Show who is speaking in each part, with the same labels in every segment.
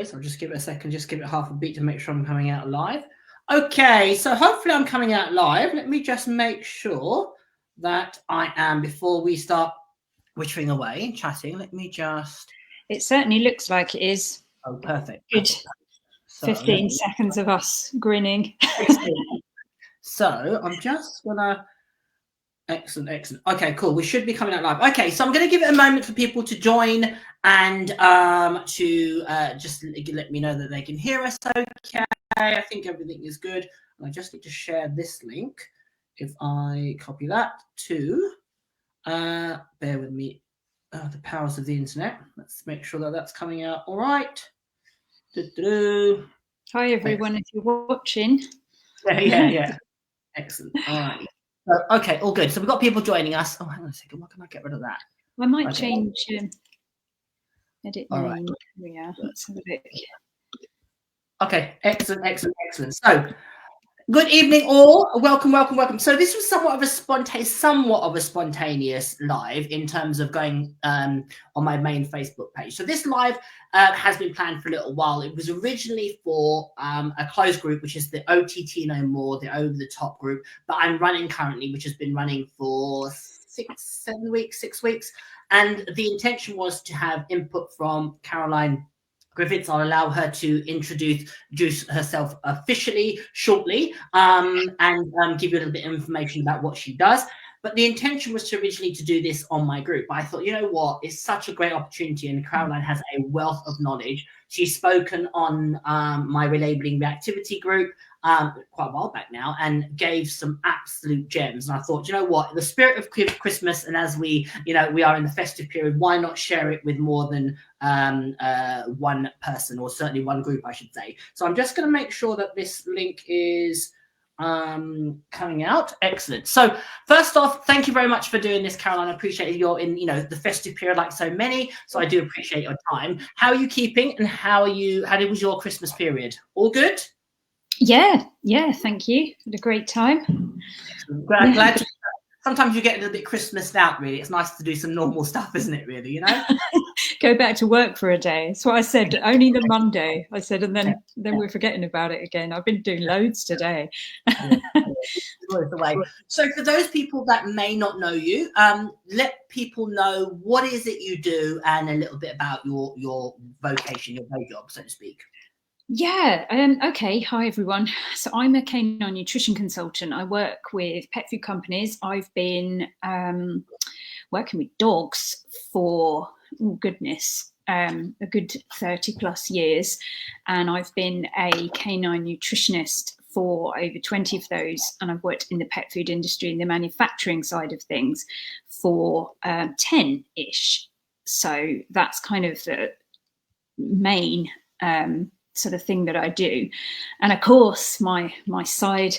Speaker 1: So I'll just give it a second, just give it half a beat to make sure I'm coming out live. Okay, so hopefully I'm coming out live. Let me just make sure that I am before we start whittering away and chatting. Let me just...
Speaker 2: It certainly looks like it is.
Speaker 1: Oh, perfect.
Speaker 2: Good.
Speaker 1: So
Speaker 2: 15 seconds of us grinning.
Speaker 1: So I'm just gonna... Excellent. Okay, cool. We should be coming out live. Okay, so I'm going to give it a moment for people to join and to just let me know that they can hear us okay. I think everything is good. And I just need to share this link. If I copy that to, bear with me, the powers of the internet. Let's make sure that that's coming out all right.
Speaker 2: Hi, everyone, if you're watching.
Speaker 1: Yeah. Excellent. All right. Okay, all good. So we've got people joining us. Oh, hang on a second. What can I get rid of that?
Speaker 2: I might change edit
Speaker 1: all
Speaker 2: name.
Speaker 1: right.
Speaker 2: Yeah, let's have a look.
Speaker 1: Okay, excellent. So, good evening, all. Welcome. So this was somewhat of a spontaneous live in terms of going on my main Facebook page. So this live has been planned for a little while. It was originally for a closed group, which is the OTT No More, the Over the Top group, that I'm running currently, which has been running for 6 weeks. And the intention was to have input from Caroline Griffith. I'll allow her to introduce herself officially shortly and give you a little bit of information about what she does. But the intention was originally to do this on my group. But I thought, you know what, it's such a great opportunity, and Caroline has a wealth of knowledge. She's spoken on my Relabeling Reactivity group quite a while back now, and gave some absolute gems. And I thought, you know what, in the spirit of Christmas, and as we are in the festive period, why not share it with more than one person, or certainly one group, I should say. So I'm just going to make sure that this link is coming out. Excellent. So first off, thank you very much for doing this, Caroline. I appreciate you're in the festive period like so many, so I do appreciate your time. How are you keeping, and how was your Christmas period? All good?
Speaker 2: Yeah, thank you. Had a great time.
Speaker 1: Glad to. Sometimes you get a little bit Christmased out, really. It's nice to do some normal stuff, isn't it, really,
Speaker 2: Go back to work for a day. That's what I said, only the Monday. I said, and then we're forgetting about it again. I've been doing loads today.
Speaker 1: So for those people that may not know you, let people know what is it you do, and a little bit about your vocation, your day job, so to speak.
Speaker 2: Yeah. Okay. Hi, everyone. So I'm a canine nutrition consultant. I work with pet food companies. I've been working with dogs for, a good 30 plus years. And I've been a canine nutritionist for over 20 of those. And I've worked in the pet food industry, in the manufacturing side of things, for 10-ish. So that's kind of the main sort of thing that I do. And of course, my side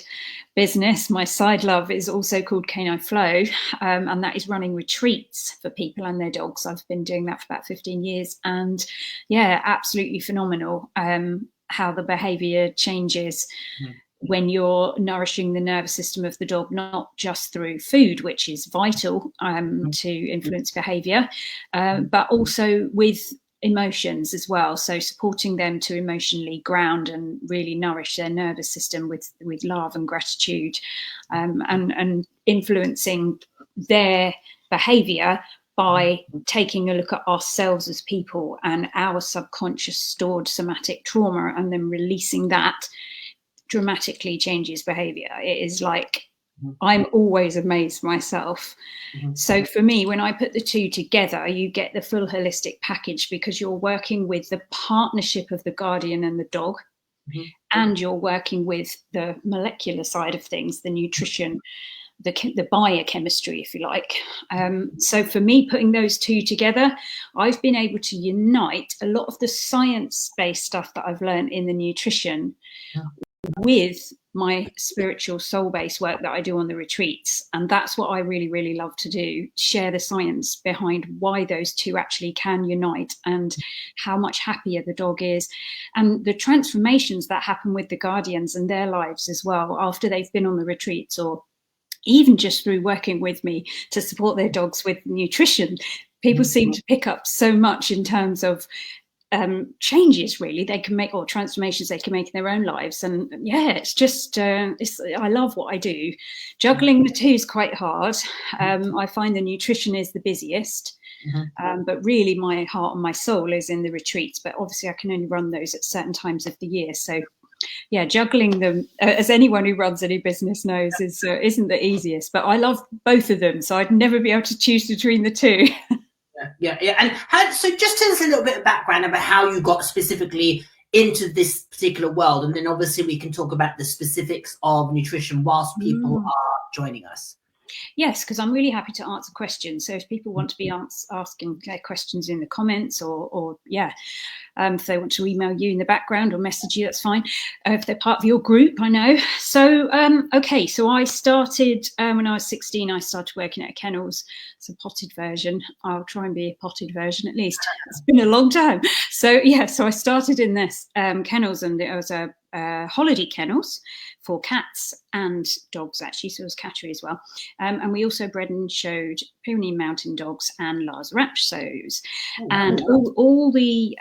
Speaker 2: business, my side love, is also called Canine Flow, and that is running retreats for people and their dogs. I've been doing that for about 15 years, and yeah, absolutely phenomenal how the behaviour changes when you're nourishing the nervous system of the dog, not just through food, which is vital to influence behaviour, but also with emotions as well. So supporting them to emotionally ground and really nourish their nervous system with love and gratitude, and influencing their behaviour by taking a look at ourselves as people and our subconscious stored somatic trauma, and then releasing that dramatically changes behaviour. It is like, I'm always amazed myself. So for me, when I put the two together, you get the full holistic package, because you're working with the partnership of the guardian and the dog, and you're working with the molecular side of things, the nutrition, the biochemistry, if you like. So for me, putting those two together, I've been able to unite a lot of the science-based stuff that I've learned in the nutrition with my spiritual soul-based work that I do on the retreats. And that's what I really, really love to do, share the science behind why those two actually can unite, and how much happier the dog is, and the transformations that happen with the guardians and their lives as well after they've been on the retreats, or even just through working with me to support their dogs with nutrition. People seem to pick up so much in terms of changes really they can make, or transformations they can make in their own lives. And yeah, it's just I love what I do. Juggling the two is quite hard. I find the nutrition is the busiest. But really my heart and my soul is in the retreats, but obviously I can only run those at certain times of the year. So yeah, juggling them, as anyone who runs any business knows, isn't the easiest. But I love both of them, so I'd never be able to choose between the two.
Speaker 1: Yeah. And so just tell us a little bit of background about how you got specifically into this particular world, and then obviously we can talk about the specifics of nutrition whilst people are joining us.
Speaker 2: Yes, because I'm really happy to answer questions. So if people want to be asking their questions in the comments, or if they want to email you in the background or message you, that's fine. If they're part of your group, I know. So, okay, so I started, when I was 16, I started working at a kennels. It's a potted version. I'll try and be a potted version at least. It's been a long time. So, yeah, so I started in this kennels, and it was a holiday kennels for cats and dogs, actually, so it was cattery as well. And we also bred and showed Pyrenean mountain dogs and Lhasa Apsos. And all the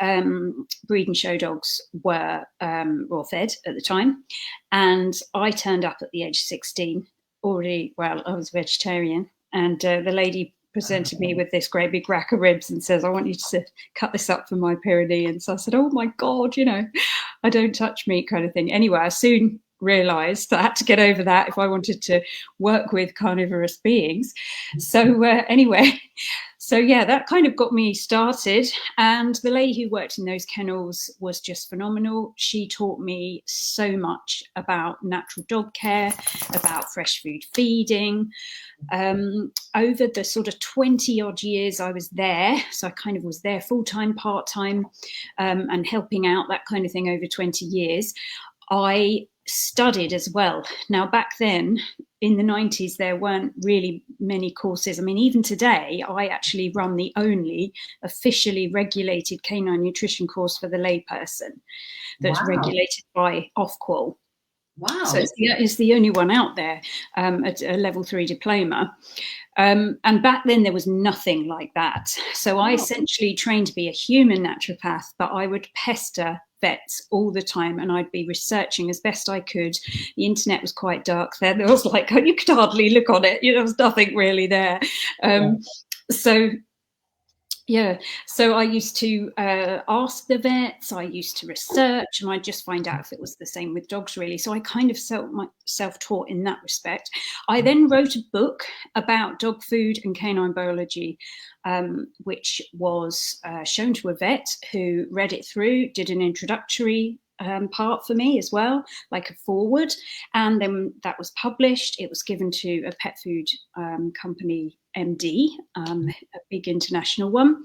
Speaker 2: breed and show dogs were raw fed at the time. And I turned up at the age of 16 already. Well, I was vegetarian, and the lady presented me with this great big rack of ribs and says, I want you to cut this up for my Pyrenean. So I said, oh my God, I don't touch meat, kind of thing. Anyway, I soon realized I had to get over that if I wanted to work with carnivorous beings. So anyway, so yeah, that kind of got me started. And the lady who worked in those kennels was just phenomenal. She taught me so much about natural dog care, about fresh food feeding. Over the sort of 20 odd years I was there, so I kind of was there full-time, part-time, and helping out, that kind of thing, over 20 years. I studied as well. Now, back then in the 90s, there weren't really many courses. I mean, even today, I actually run the only officially regulated canine nutrition course for the layperson that's regulated by Ofqual.
Speaker 1: Wow.
Speaker 2: So it's the only one out there at a level 3 diploma. And back then there was nothing like that. So I essentially trained to be a human naturopath, but I would pester vets all the time, and I'd be researching as best I could. The internet was quite dark then. There was like, you could hardly look on it. There was nothing really there. So yeah, so I used to ask the vets, I used to research, and I'd just find out if it was the same with dogs, really. So I kind of self-taught in that respect. I then wrote a book about dog food and canine biology, which was shown to a vet who read it through, did an introductory part for me as well, like a forward, and then that was published. It was given to a pet food company MD, a big international one,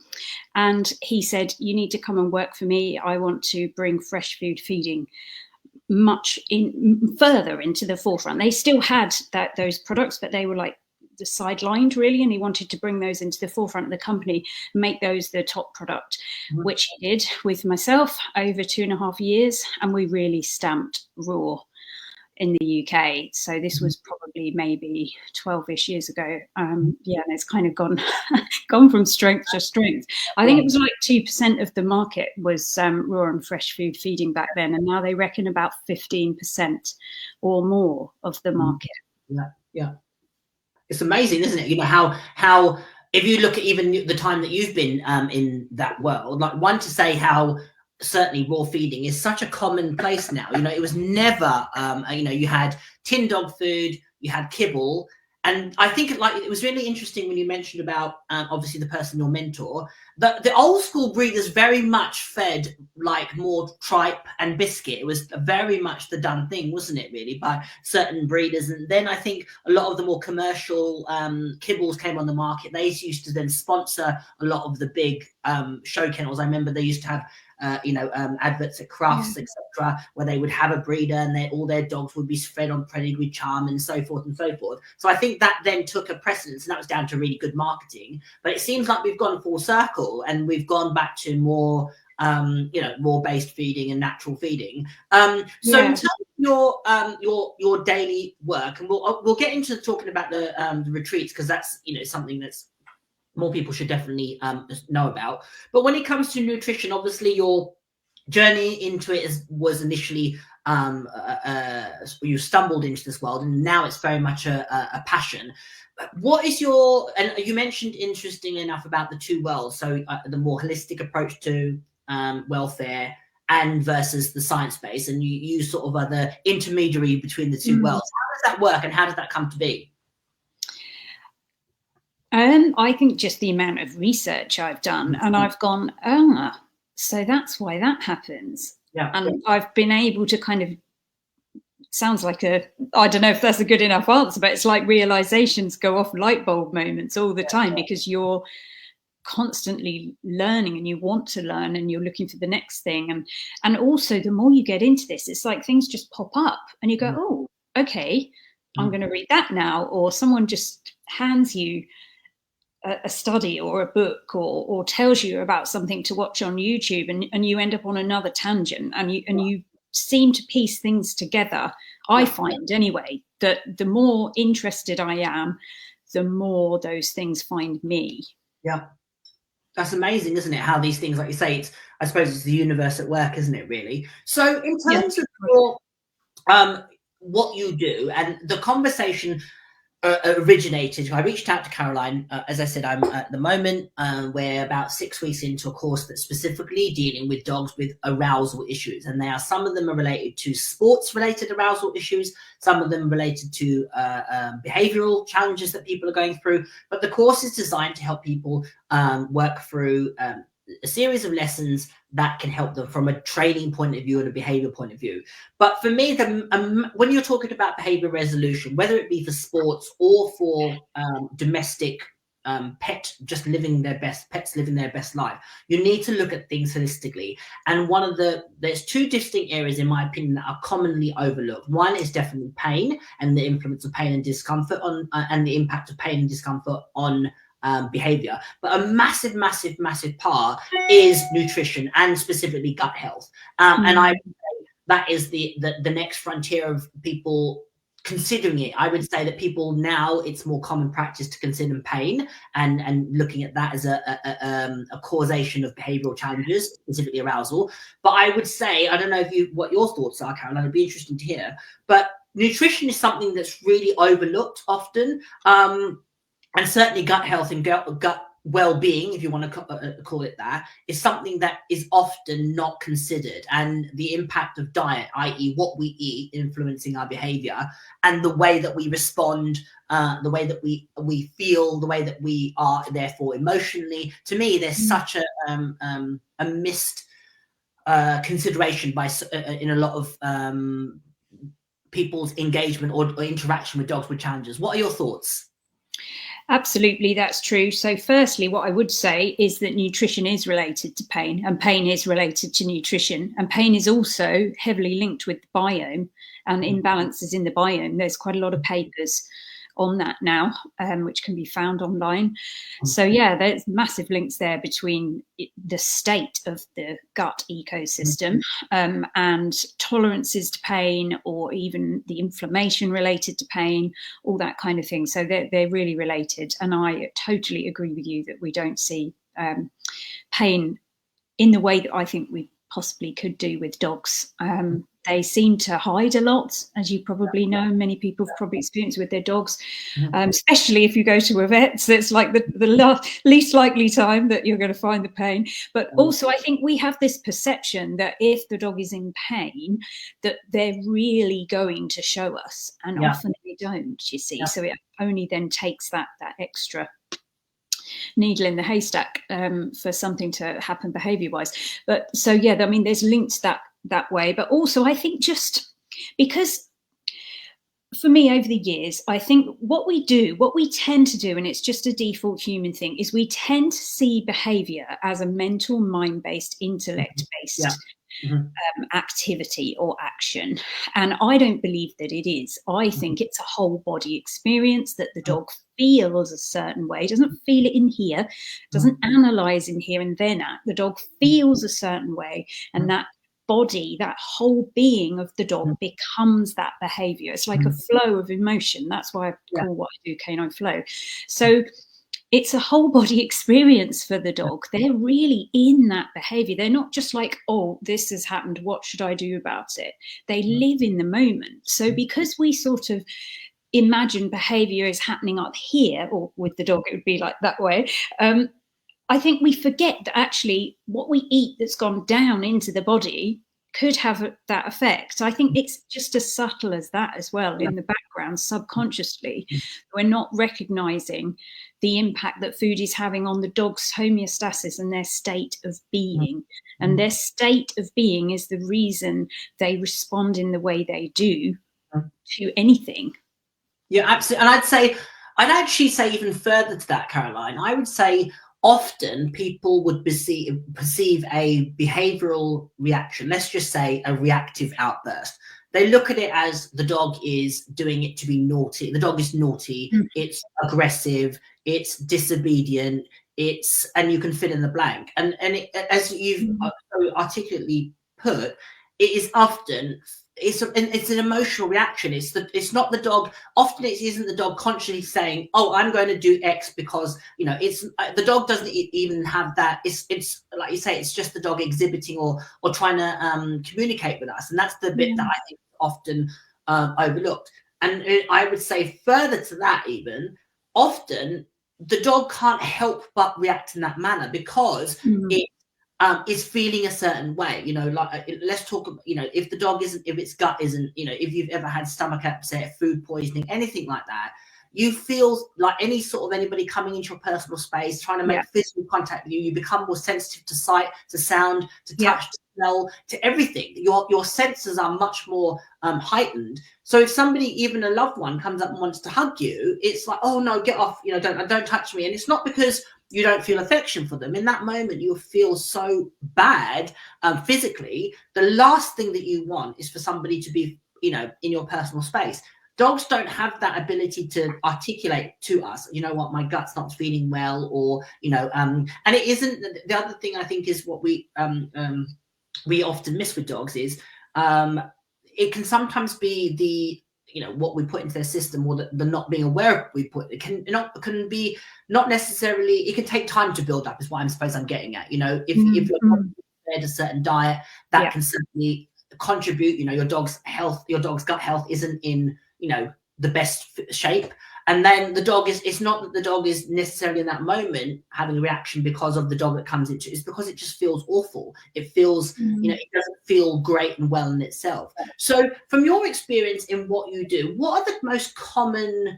Speaker 2: and he said, you need to come and work for me. I want to bring fresh food feeding much further into the forefront. They still had those products, but they were like sidelined really, and he wanted to bring those into the forefront of the company, make those the top product, which he did with myself over 2.5 years, and we really stamped raw in the UK. So this was probably maybe 12-ish years ago. And it's kind of gone from strength to strength. I think it was like 2% of the market was raw and fresh food feeding back then, and now they reckon about 15% or more of the market.
Speaker 1: Yeah. It's amazing, isn't it? How if you look at even the time that you've been in that world, like, one, to say how certainly raw feeding is such a common place now. It was never, you had tin dog food, you had kibble. And I think it was really interesting when you mentioned about obviously the person, your mentor, the old school breeders very much fed like more tripe and biscuit. It was very much the done thing, wasn't it, really, by certain breeders. And then I think a lot of the more commercial kibbles came on the market. They used to then sponsor a lot of the big show kennels. I remember they used to have adverts at Crufts, etc., where they would have a breeder and all their dogs would be fed on pedigree charm and so forth and so forth. So I think that then took a precedence, and that was down to really good marketing. But it seems like we've gone full circle and we've gone back to more raw based feeding and natural feeding. So in terms of your daily work, and we'll get into talking about the retreats, because that's something that's more people should definitely know about. But when it comes to nutrition, obviously your journey into it was initially you stumbled into this world, and now it's very much a passion. What is your, and you mentioned interestingly enough about the two worlds, so the more holistic approach to welfare and versus the science base, and you sort of are the intermediary between the two worlds. How does that work, and how did that come to be?
Speaker 2: I think just the amount of research I've done, and I've gone, so that's why that happens.
Speaker 1: Yeah.
Speaker 2: And I've been able to kind of, sounds like I don't know if that's a good enough answer, but it's like realizations go off, light bulb moments all the time, because you're constantly learning and you want to learn and you're looking for the next thing. And also the more you get into this, it's like things just pop up and you go, oh, okay, I'm going to read that now. Or someone just hands you a study or a book or tells you about something to watch on YouTube, and you end up on another tangent, and you seem to piece things together. I find anyway that the more interested I am, the more those things find me.
Speaker 1: Yeah, that's amazing, isn't it? How these things, like you say, I suppose it's the universe at work, isn't it, really? So in terms of your, what you do and the conversation originated, I reached out to Caroline. As I said, I'm at the moment, we're about 6 weeks into a course that's specifically dealing with dogs with arousal issues. And some of them are related to sports related arousal issues. Some of them related to behavioral challenges that people are going through. But the course is designed to help people work through a series of lessons that can help them from a training point of view and a behavior point of view. But for me, when you're talking about behavior resolution, whether it be for sports or for domestic pets living their best life, you need to look at things holistically. And there's two distinct areas, in my opinion, that are commonly overlooked. One is definitely pain and the influence of pain and discomfort and the impact of pain and discomfort on behavior. But a massive part is nutrition, and specifically gut health. And I would say that is the next frontier of people considering it. I would say that people now, it's more common practice to consider pain and looking at that as a causation of behavioral challenges, specifically arousal. But I would say, I don't know what your thoughts are, Caroline, it'd be interesting to hear, but nutrition is something that's really overlooked often. And certainly gut health and gut well-being, if you want to call it that, is something that is often not considered. And the impact of diet, i.e. what we eat, influencing our behavior, and the way that we respond, the way that we feel, the way that we are, therefore, emotionally. To me, there's such a missed consideration in a lot of people's engagement or interaction with dogs with challenges. What are your thoughts?
Speaker 2: Absolutely, that's true. So firstly, what I would say is that nutrition is related to pain, and pain is related to nutrition. And pain is also heavily linked with the biome and imbalances in the biome. There's quite a lot of papers on that now, which can be found online. So yeah, there's massive links there between the state of the gut ecosystem and tolerances to pain, or even the inflammation related to pain, all that kind of thing. So they're really related. And I totally agree with you that we don't see pain in the way that I think we possibly could do with dogs. They seem to hide a lot, as you probably know. Many people have probably experienced with their dogs, especially if you go to a vet. So it's like the least likely time that you're going to find the pain. But also, I think we have this perception that if the dog is in pain, that they're really going to show us. And often they don't, you see. So it only then takes that extra needle in the haystack for something to happen behavior-wise. But so, yeah, I mean, there's links that way. But also, I think just because for me over the years, I think what we tend to do, and it's just a default human thing, is we tend to see behavior as a mental, mind-based, intellect-based activity or action. And I don't believe that it is. I think it's a whole body experience, that the dog feels a certain way, doesn't feel it in here, doesn't analyze in here and then act. The dog feels a certain way, and that body, that whole being of the dog becomes that behavior. It's like a flow of emotion. That's why I call what I do canine flow. So it's a whole body experience for the dog. They're really in that behavior. They're not just like, oh, this has happened, what should I do about it? They live in the moment. So because we sort of imagine behavior is happening up here, or with the dog it would be like that way, I think we forget that actually what we eat that's gone down into the body could have that effect. I think it's just as subtle as that as well, in the background, subconsciously. We're not recognizing the impact that food is having on the dog's homeostasis and their state of being. And their state of being is the reason they respond in the way they do to anything.
Speaker 1: Yeah, absolutely. And I'd actually say even further to that, Caroline, I would say often people would perceive a behavioral reaction, let's just say a reactive outburst. They look at it as the dog is doing it to be naughty. The dog is naughty, it's aggressive, it's disobedient, and you can fill in the blank. And as you've articulately put, it is often it's an emotional reaction. It's not the dog. Often it isn't the dog consciously saying, "Oh, I'm going to do X because it's the dog doesn't even have that." It's like you say, it's just the dog exhibiting or trying to communicate with us, and that's the bit that I think is often overlooked. And I would say further to that, even often the dog can't help but react in that manner because it is feeling a certain way, like let's talk, if the dog isn't, if its gut isn't, if you've ever had stomach upset, food poisoning, anything like that, you feel like anybody coming into your personal space, trying to make physical contact with you, you become more sensitive to sight, to sound, to touch, to smell, to everything. Your senses are much more heightened. So if somebody, even a loved one, comes up and wants to hug you, it's like, oh no, get off, don't touch me. And it's not because you don't feel affection for them. In that moment, you'll feel so bad physically. The last thing that you want is for somebody to be, in your personal space. Dogs don't have that ability to articulate to us, you know what, my gut's not feeling well, or, and it isn't. The other thing I think is what we often miss with dogs is it can sometimes be the, what we put into their system, or the not being aware of what we put. It can be not necessarily, it can take time to build up, is what I'm getting at. If you're not fed a certain diet, that can certainly contribute. Your dog's health, your dog's gut health isn't in, the best shape. And then the dog it's not that the dog is necessarily in that moment having a reaction because of the dog that comes into it. It's because it just feels awful. It feels, it doesn't feel great and well in itself. So from your experience in what you do, what are the most common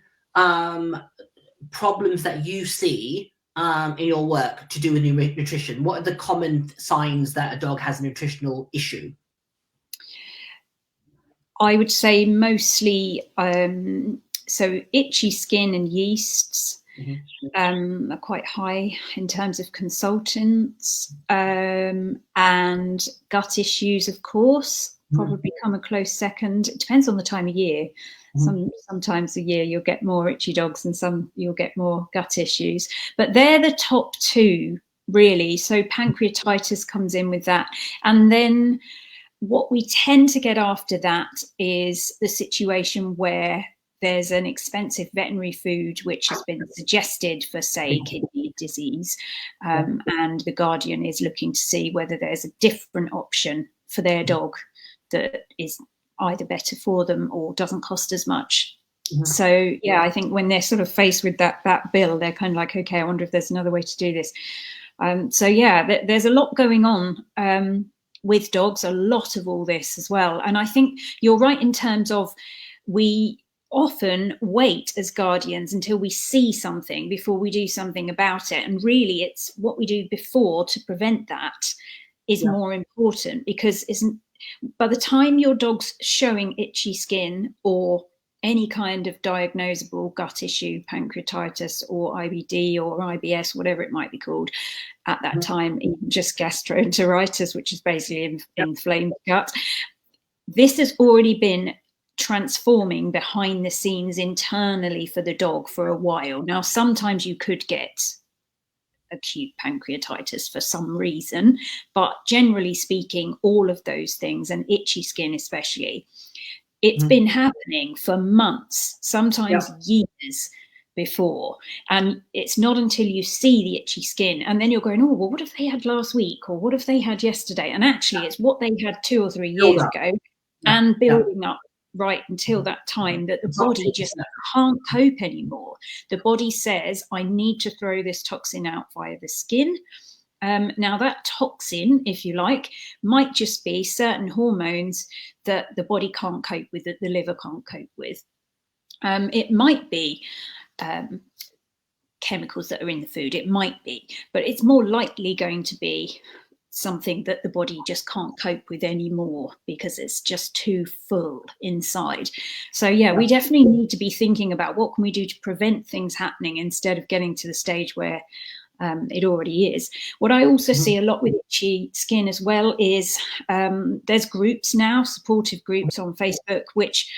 Speaker 1: problems that you see in your work to do with nutrition? What are the common signs that a dog has a nutritional issue?
Speaker 2: I would say mostly so itchy skin and yeasts are quite high in terms of consultants, and gut issues, of course, probably come a close second. It depends on the time of year. Sometimes a year you'll get more itchy dogs and some you'll get more gut issues. But they're the top two, really. So pancreatitis comes in with that. And then what we tend to get after that is the situation where there's an expensive veterinary food which has been suggested for, say, kidney disease, and the guardian is looking to see whether there's a different option for their dog that is either better for them or doesn't cost as much. So, I think when they're sort of faced with that bill, they're kind of like, okay, I wonder if there's another way to do this. There's a lot going on with dogs, a lot of all this as well. And I think you're right in terms of we often wait as guardians until we see something before we do something about it. And really it's what we do before to prevent that is more important, because by the time your dog's showing itchy skin or any kind of diagnosable gut issue, pancreatitis or IBD or IBS, whatever it might be called at that time, even just gastroenteritis, which is basically inflamed gut, this has already been transforming behind the scenes internally for the dog for a while. Now, sometimes you could get acute pancreatitis for some reason, but generally speaking, all of those things, and itchy skin especially, it's been happening for months, sometimes years, before, and it's not until you see the itchy skin and then you're going, oh, well, what have they had last week, or what have they had yesterday, and actually it's what they had 2 or 3 years ago, and building up right until that time that the body just can't cope anymore. The body says, I need to throw this toxin out via the skin. Now that toxin, if you like, might just be certain hormones that the body can't cope with, that the liver can't cope with. It might be chemicals that are in the food, it might be, but it's more likely going to be something that the body just can't cope with anymore because it's just too full inside. So yeah, we definitely need to be thinking about what can we do to prevent things happening instead of getting to the stage where it already is. What I also see a lot with itchy skin as well is there's groups now, supportive groups on Facebook, which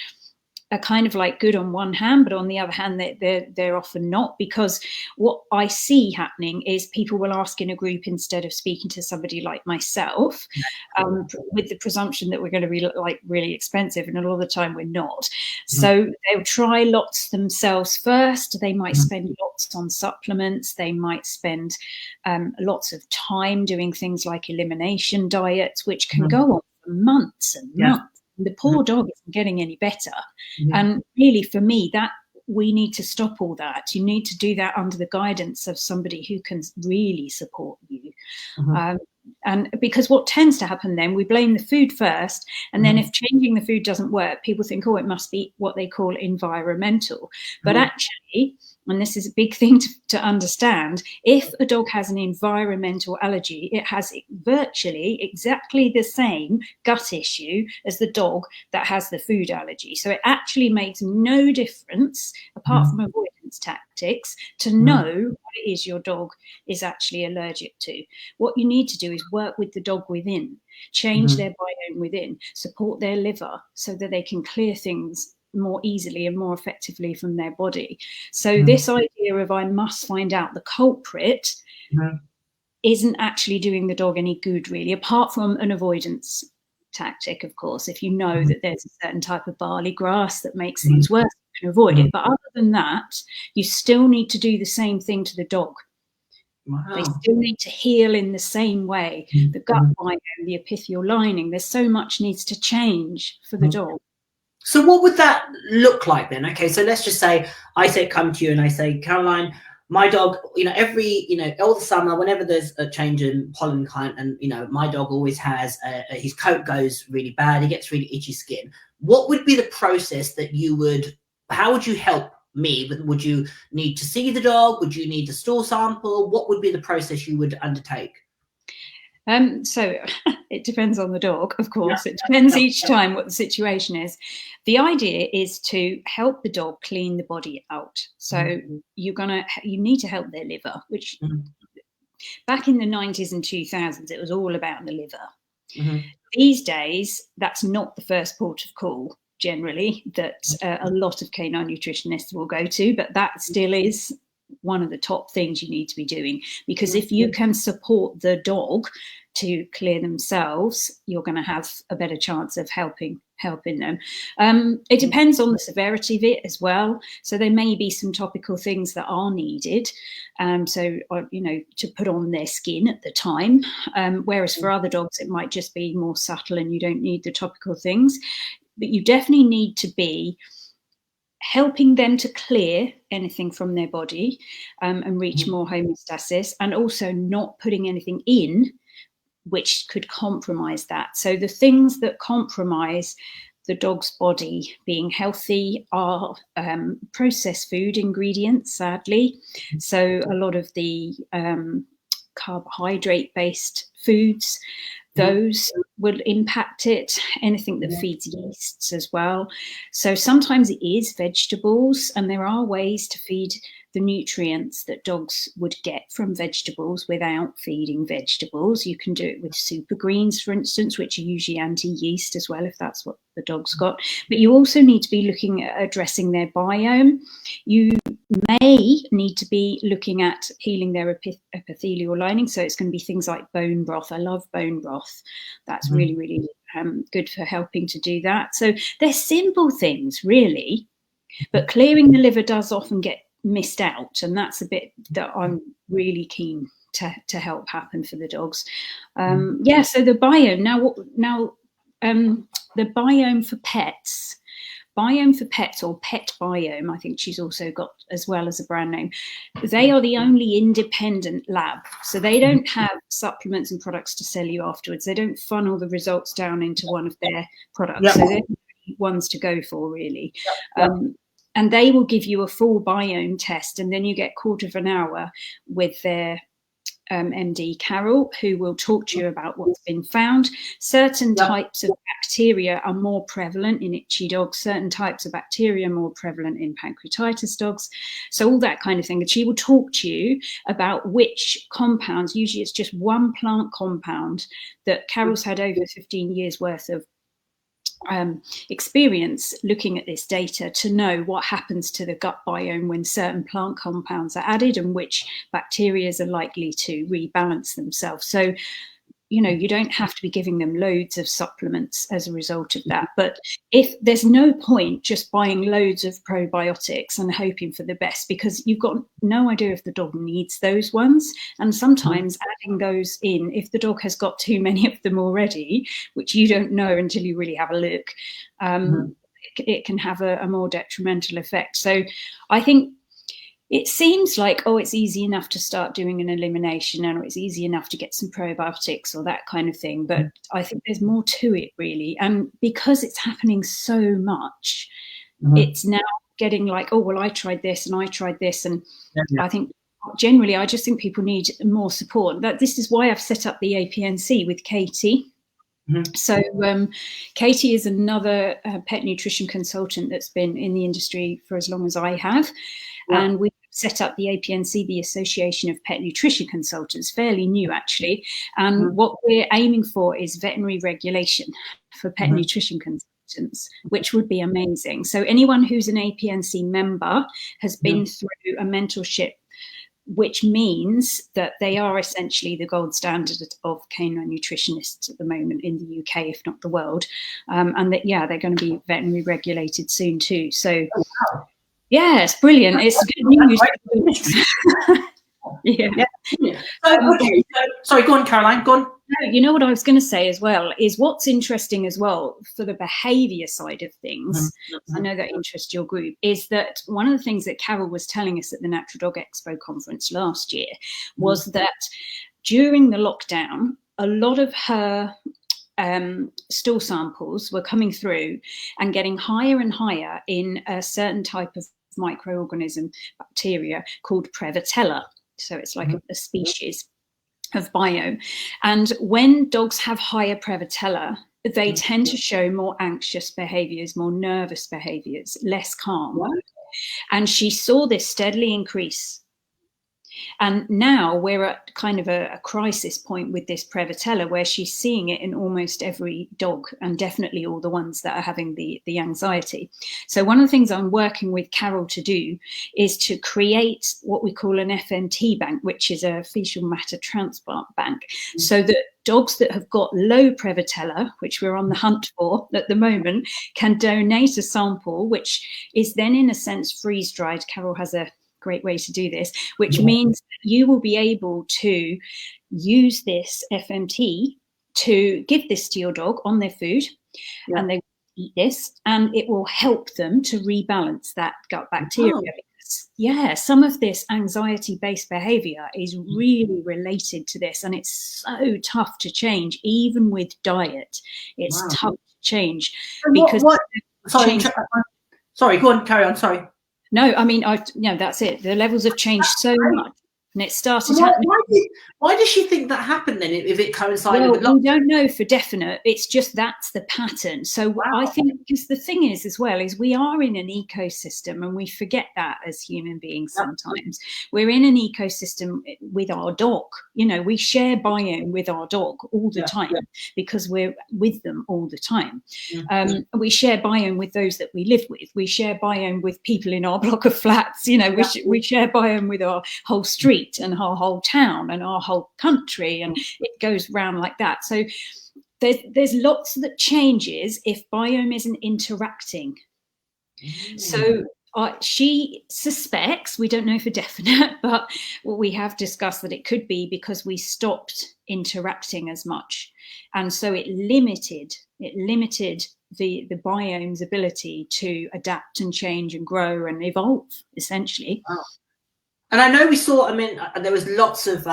Speaker 2: are kind of like good on one hand, but on the other hand, they're often not, because what I see happening is people will ask in a group instead of speaking to somebody like myself, with the presumption that we're going to be like really expensive, and a lot of the time we're not. So they'll try lots themselves first. They might spend lots on supplements. They might spend lots of time doing things like elimination diets, which can go on for months and months. The poor dog isn't getting any better. And really, for me, that we need to stop all that. You need to do that under the guidance of somebody who can really support you. And because what tends to happen then, we blame the food first, and then if changing the food doesn't work, people think, oh, it must be what they call environmental. But actually, and this is a big thing to understand, if a dog has an environmental allergy, it has virtually exactly the same gut issue as the dog that has the food allergy. So it actually makes no difference, apart from avoidance tactics, to know what it is your dog is actually allergic to. What you need to do is work with the dog within, change their biome within, support their liver so that they can clear things more easily and more effectively from their body. So this idea of I must find out the culprit isn't actually doing the dog any good, really, apart from an avoidance tactic, of course. If you know that there's a certain type of barley grass that makes things worse, you can avoid it. But other than that, you still need to do the same thing to the dog. They still need to heal in the same way. The gut biome, the epithelial lining, there's so much needs to change for the dog.
Speaker 1: So what would that look like then? Okay, so let's just say I come to you and I say, Caroline, my dog, all the summer, whenever there's a change in pollen count, and my dog always has his coat goes really bad, he gets really itchy skin. What would be the process that how would you help me? Would you need to see the dog? Would you need a stool sample? What would be the process you would undertake?
Speaker 2: So it depends on the dog, of course. It depends each time what the situation is. The idea is to help the dog clean the body out. So you need to help their liver, which back in the 90s and 2000s, it was all about the liver. These days, that's not the first port of call, generally, that a lot of canine nutritionists will go to, but that still is one of the top things you need to be doing, because if you can support the dog to clear themselves, you're going to have a better chance of helping them. It depends on the severity of it as well. So there may be some topical things that are needed, to put on their skin at the time. Whereas for other dogs, it might just be more subtle and you don't need the topical things. But you definitely need to be helping them to clear anything from their body and reach more homeostasis, and also not putting anything in which could compromise that. So the things that compromise the dog's body being healthy are processed food ingredients, sadly. So a lot of the carbohydrate-based foods, those will impact it. Anything that feeds yeasts as well. So sometimes it is vegetables, and there are ways to feed the nutrients that dogs would get from vegetables without feeding vegetables. You can do it with super greens, for instance, which are usually anti-yeast as well, if that's what the dog's got. But you also need to be looking at addressing their biome. You may need to be looking at healing their epithelial lining. So it's going to be things like bone broth. I love bone broth. That's really, really good for helping to do that. So they're simple things, really. But clearing the liver does often get missed out, and that's a bit that I'm really keen to help happen for the dogs. So the biome the biome for pets. Biome for Pets, or Pet Biome, I think she's also got as well as a brand name. They are the only independent lab. So they don't have supplements and products to sell you afterwards. They don't funnel the results down into one of their products. So they're the ones to go for, really. And they will give you a full biome test, and then you get a quarter of an hour with their MD Carol, who will talk to you about what's been found. Certain types of bacteria are more prevalent in itchy dogs, certain types of bacteria are more prevalent in pancreatitis dogs, so all that kind of thing. And she will talk to you about which compounds, usually it's just one plant compound that Carol's had over 15 years worth of experience looking at this data to know what happens to the gut biome when certain plant compounds are added and which bacteria are likely to rebalance themselves. So, you know, you don't have to be giving them loads of supplements as a result of that. But if there's no point just buying loads of probiotics and hoping for the best, because you've got no idea if the dog needs those ones. And sometimes adding those in, if the dog has got too many of them already, which you don't know until you really have a look, it can have a more detrimental effect. So I think it seems like, oh, it's easy enough to start doing an elimination, and it's easy enough to get some probiotics or that kind of thing. But I think there's more to it, really. And because it's happening so much, it's now getting like, oh, well, I tried this and I tried this. And I think generally, I just think people need more support. This is why I've set up the APNC with Katie. So Katie is another pet nutrition consultant that's been in the industry for as long as I have. And we set up the APNC, the Association of Pet Nutrition Consultants, fairly new actually. And what we're aiming for is veterinary regulation for pet nutrition consultants, which would be amazing. So anyone who's an APNC member has been through a mentorship, which means that they are essentially the gold standard of canine nutritionists at the moment in the UK, if not the world. And that, they're going to be veterinary regulated soon too. So yeah, it's brilliant. It's good news.
Speaker 1: Sorry, go on, Caroline. Go on.
Speaker 2: No, you know what I was going to say as well is what's interesting as well for the behaviour side of things. I know that interests your group. Is that one of the things that Carol was telling us at the Natural Dog Expo conference last year was that during the lockdown, a lot of her stool samples were coming through and getting higher and higher in a certain type of microorganism, bacteria called Prevotella. So it's like a species of biome. And when dogs have higher Prevotella, they tend to show more anxious behaviours, more nervous behaviours, less calm. And she saw this steadily increase. And now we're at kind of a crisis point with this Prevotella, where she's seeing it in almost every dog, and definitely all the ones that are having the anxiety. So one of the things I'm working with Carol to do is to create what we call an FMT bank, which is a fecal matter transplant bank, so that dogs that have got low Prevotella, which we're on the hunt for at the moment, can donate a sample, which is then in a sense freeze dried. Carol has a great way to do this, which means that you will be able to use this FMT to give this to your dog on their food, and they eat this, and it will help them to rebalance that gut bacteria. Because, some of this anxiety-based behavior is really related to this, and it's so tough to change, even with diet. It's tough to change because.
Speaker 1: Sorry, go on, carry on. Sorry.
Speaker 2: No, I mean, that's it. The levels have changed so much, and it started happening.
Speaker 1: Why does she think that happened then, if it coincided with
Speaker 2: we don't know for definite. It's just that's the pattern. So I think, because the thing is as well, is we are in an ecosystem, and we forget that as human beings sometimes. We're in an ecosystem with our dog. You know, we share biome with our dog all the time because we're with them all the time. We share biome with those that we live with. We share biome with people in our block of flats. You know, we share biome with our whole street and our whole town and our whole country, and it goes round like that. So there's lots that changes if biome isn't interacting. So She suspects, we don't know for definite, but we have discussed that it could be because we stopped interacting as much. And so it limited the biome's ability to adapt and change and grow and evolve, essentially.
Speaker 1: Oh. And I know we saw, I mean, there was lots of,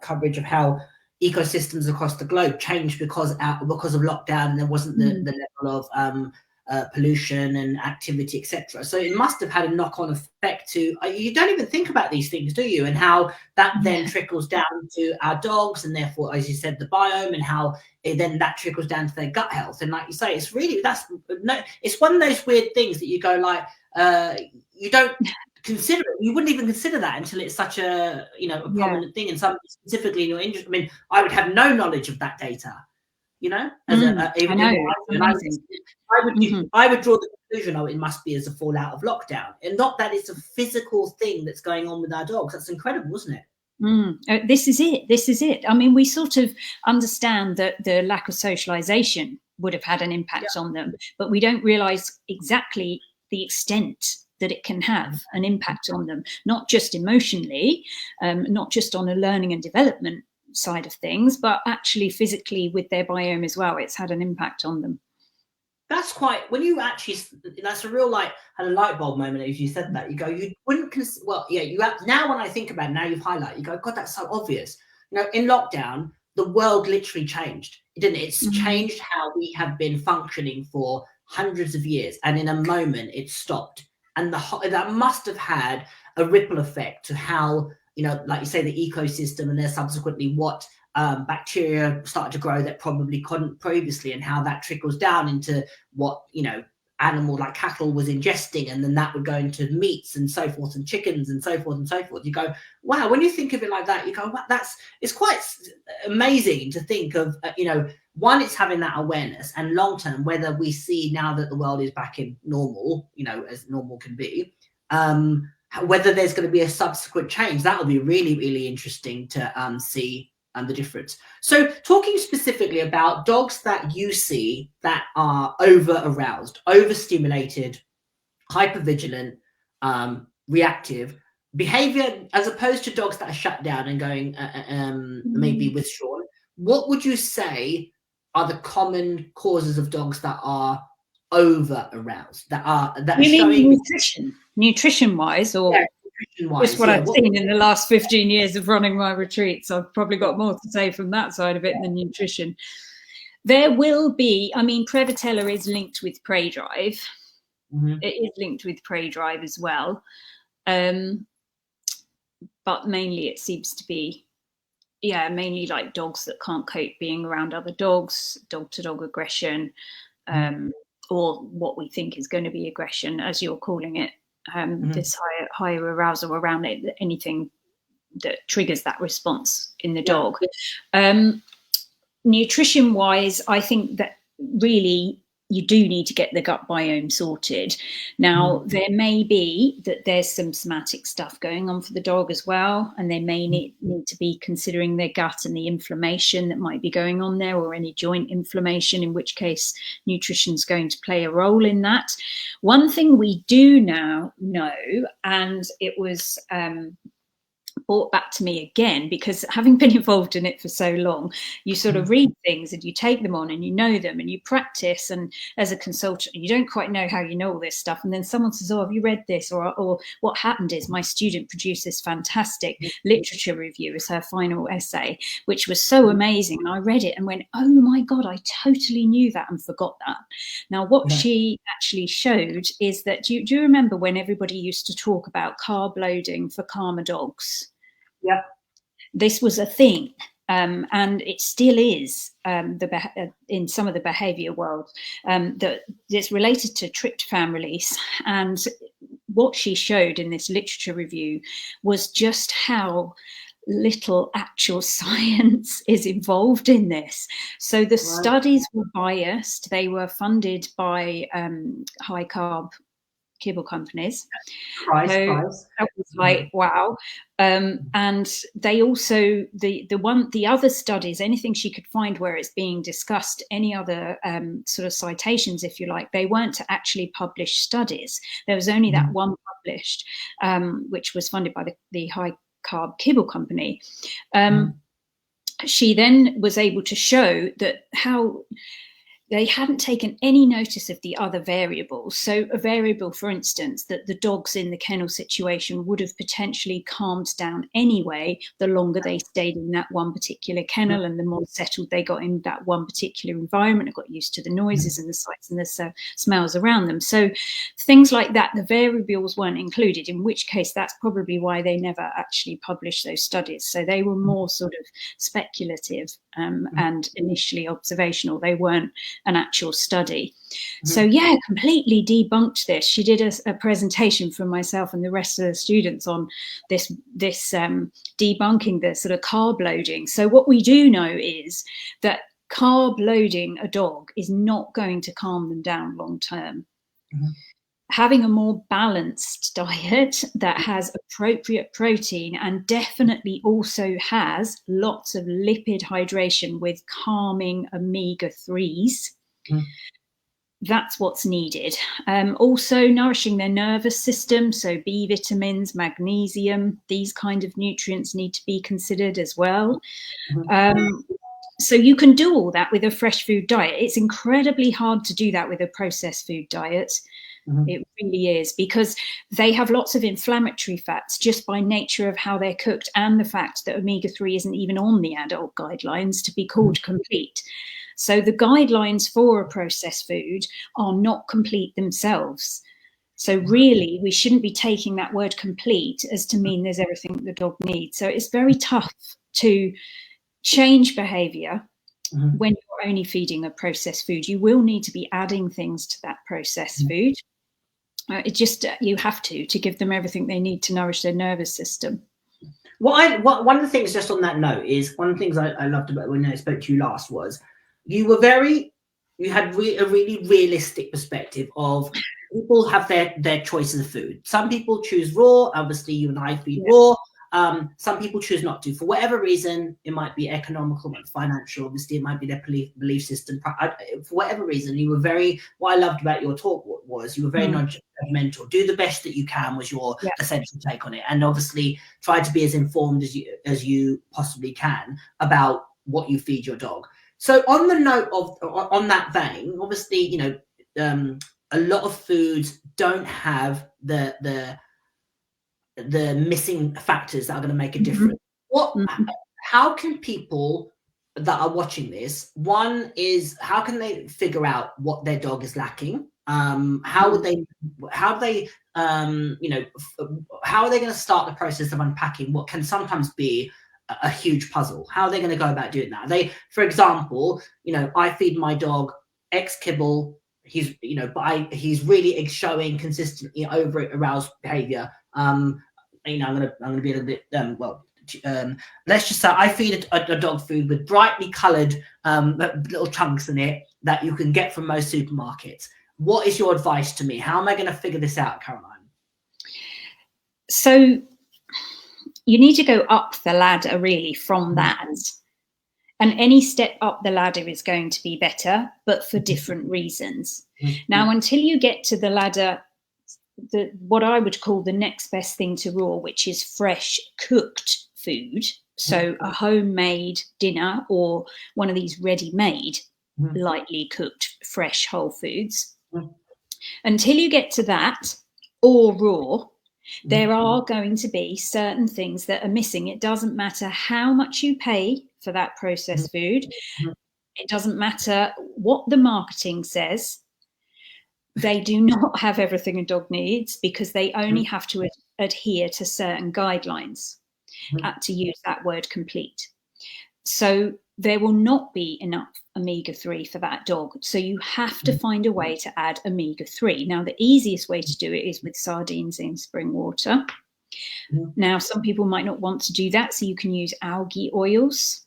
Speaker 1: coverage of how ecosystems across the globe changed because of lockdown, and there wasn't the level of pollution and activity, etc. So it must have had a knock-on effect to, you don't even think about these things, do you? And how that then trickles down to our dogs, and therefore, as you said, the biome, and how then that trickles down to their gut health. And like you say, it's really, it's one of those weird things that you go like, you don't consider it. You wouldn't even consider that until it's such a prominent thing, and something specifically in your industry. I mean, I would have no knowledge of that data, as I would draw the conclusion, it must be as a fallout of lockdown, and not that it's a physical thing that's going on with our dogs. That's incredible, isn't it?
Speaker 2: This is it. I mean, we sort of understand that the lack of socialization would have had an impact on them, but we don't realize exactly the extent that it can have an impact on them, not just emotionally, not just on a learning and development side of things, but actually physically with their biome as well. It's had an impact on them.
Speaker 1: That's quite, when you actually, that's a real had a light bulb moment as you said that. You go, you wouldn't consider, you have, now when I think about it, now you've highlighted, you go, God, that's so obvious. In lockdown, the world literally changed, didn't it? It's changed how we have been functioning for hundreds of years, and in a moment it stopped. And that must have had a ripple effect to how, like you say, the ecosystem, and then subsequently what bacteria started to grow that probably couldn't previously, and how that trickles down into what, animal like cattle was ingesting, and then that would go into meats and so forth, and chickens and so forth and so forth. You go, wow, when you think of it like that, you go, well, it's quite amazing to think of, one, it's having that awareness, and long term, whether we see now that the world is back in normal, as normal can be, whether there's going to be a subsequent change. That will be really, really interesting to see the difference. So talking specifically about dogs that you see that are over-aroused, overstimulated, hypervigilant, reactive behavior, as opposed to dogs that are shut down and going maybe withdrawn, what would you say are the common causes of dogs that are over-aroused, that are showing
Speaker 2: nutrition wise, or just what I've seen in the last 15 years of running my retreats? I've probably got more to say from that side of it than nutrition. There will be, Prevotella is linked with prey drive. It is linked with prey drive as well. But mainly it seems to be, mainly like dogs that can't cope being around other dogs, dog-to-dog aggression, or what we think is going to be aggression, as you're calling it. This higher arousal around it, anything that triggers that response in the dog. Nutrition wise, I think that really you do need to get the gut biome sorted. Now, there may be that there's some somatic stuff going on for the dog as well, and they may need to be considering their gut and the inflammation that might be going on there, or any joint inflammation, in which case nutrition is going to play a role in that. One thing we do now know, and it was brought back to me again, because having been involved in it for so long, you sort of read things and you take them on and you know them and you practice, and as a consultant you don't quite know how you know all this stuff, and then someone says, oh, have you read this? Or what happened is my student produced this fantastic literature review as her final essay, which was so amazing, and I read it and went, oh my God, I totally knew that and forgot that. Now what she actually showed is that, do you remember when everybody used to talk about carb loading for calmer dogs?
Speaker 1: Yeah,
Speaker 2: this was a thing, and it still is in some of the behaviour world, that it's related to tryptophan release. And what she showed in this literature review was just how little actual science is involved in this. So the studies were biased. They were funded by high carb kibble companies.
Speaker 1: Price.
Speaker 2: That was like, wow. And they also, the other studies, anything she could find where it's being discussed, any other sort of citations, if you like, they weren't actually published studies. There was only that one published, which was funded by the High Carb Kibble Company. She then was able to show that how they hadn't taken any notice of the other variables. So a variable, for instance, that the dogs in the kennel situation would have potentially calmed down anyway, the longer they stayed in that one particular kennel and the more settled they got in that one particular environment and got used to the noises and the sights and the smells around them. So things like that, the variables weren't included, in which case that's probably why they never actually published those studies. So they were more sort of speculative and initially observational. They weren't an actual study. So yeah, completely debunked this. She did a presentation for myself and the rest of the students on this debunking the sort of carb loading. So what we do know is that carb loading a dog is not going to calm them down long term. Having a more balanced diet that has appropriate protein and definitely also has lots of lipid hydration with calming omega-3s, that's what's needed. Also nourishing their nervous system, so B vitamins, magnesium, these kind of nutrients need to be considered as well. So you can do all that with a fresh food diet. It's incredibly hard to do that with a processed food diet. It really is, because they have lots of inflammatory fats just by nature of how they're cooked, and the fact that omega-3 isn't even on the adult guidelines to be called complete. So the guidelines for a processed food are not complete themselves. So really, we shouldn't be taking that word complete as to mean there's everything the dog needs. So it's very tough to change behavior when you're only feeding a processed food. You will need to be adding things to that processed food. It just, you have to give them everything they need to nourish their nervous system.
Speaker 1: One of the things, just on that note, is one of the things I loved about when I spoke to you last was you had a really realistic perspective of people have their choices of food. Some people choose raw. Obviously, you and I feed raw. Some people choose not to, for whatever reason. It might be economical, it might be financial, obviously it might be their belief system. For whatever reason, you were what I loved about your talk was you were very non-judgmental. Do the best that you can was your essential take on it, and obviously try to be as informed as you possibly can about what you feed your dog. So on the note of, on that vein, obviously, you know, a lot of foods don't have the missing factors that are going to make a difference. How can people that are watching this, one is, how can they figure out what their dog is lacking? How are they going to start the process of unpacking what can sometimes be a huge puzzle? How are they going to go about doing that? For example, you know, I feed my dog X kibble. He's really showing consistently over aroused behavior. You know, I'm gonna be a little bit let's just say I feed a dog food with brightly coloured little chunks in it that you can get from most supermarkets. What is your advice to me? How am I going to figure this out, Caroline?
Speaker 2: So you need to go up the ladder really from that. And any step up the ladder is going to be better, but for different reasons. Now, until you get to the ladder, what I would call the next best thing to raw, which is fresh cooked food, so a homemade dinner or one of these ready-made, lightly cooked, fresh whole foods. Until you get to that, or raw, there are going to be certain things that are missing. It doesn't matter how much you pay for that processed food. It doesn't matter what the marketing says. They do not have everything a dog needs, because they only have to adhere to certain guidelines, to use that word complete. So there will not be enough omega-3 for that dog. So you have to find a way to add omega-3. Now, the easiest way to do it is with sardines in spring water. Now, some people might not want to do that, so you can use algae oils.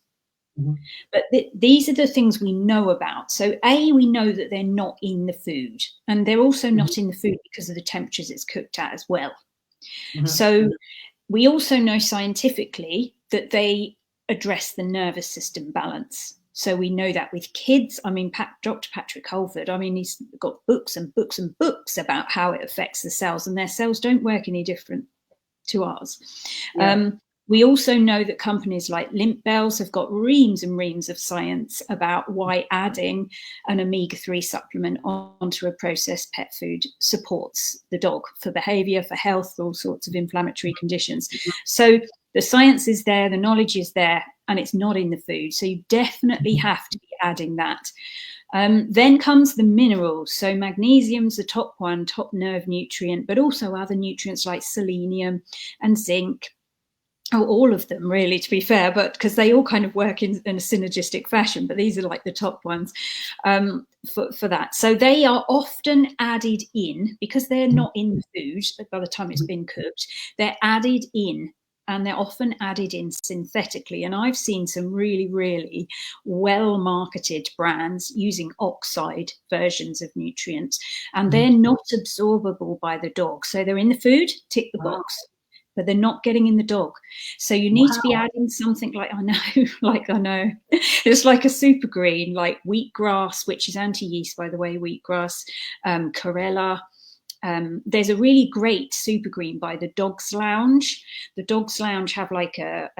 Speaker 2: But these are the things we know about. So we know that they're not in the food, and they're also not in the food because of the temperatures it's cooked at as well. So we also know scientifically that they address the nervous system balance. So we know that with kids. I mean, Dr. Patrick Holford, I mean, he's got books and books and books about how it affects the cells, and their cells don't work any different to ours. We also know that companies like Limp Bells have got reams and reams of science about why adding an omega-3 supplement onto a processed pet food supports the dog for behaviour, for health, for all sorts of inflammatory conditions. So the science is there, the knowledge is there, and it's not in the food. So you definitely have to be adding that. Then comes the minerals. So magnesium's the top one, top nerve nutrient, but also other nutrients like selenium and zinc. All of them, really, to be fair, but because they all kind of work in a synergistic fashion, but these are like the top ones for that. So they are often added in, because they're not in the food by the time it's been cooked, they're added in, and they're often added in synthetically. And I've seen some really, really well-marketed brands using oxide versions of nutrients, and they're not absorbable by the dog. So they're in the food, tick the box, but they're not getting in the dog. So you need to be adding something like, it's like a super green, like wheatgrass, which is anti-yeast, by the way, wheatgrass, Corella. There's a really great super green by the Dogs Lounge. The Dogs Lounge have like a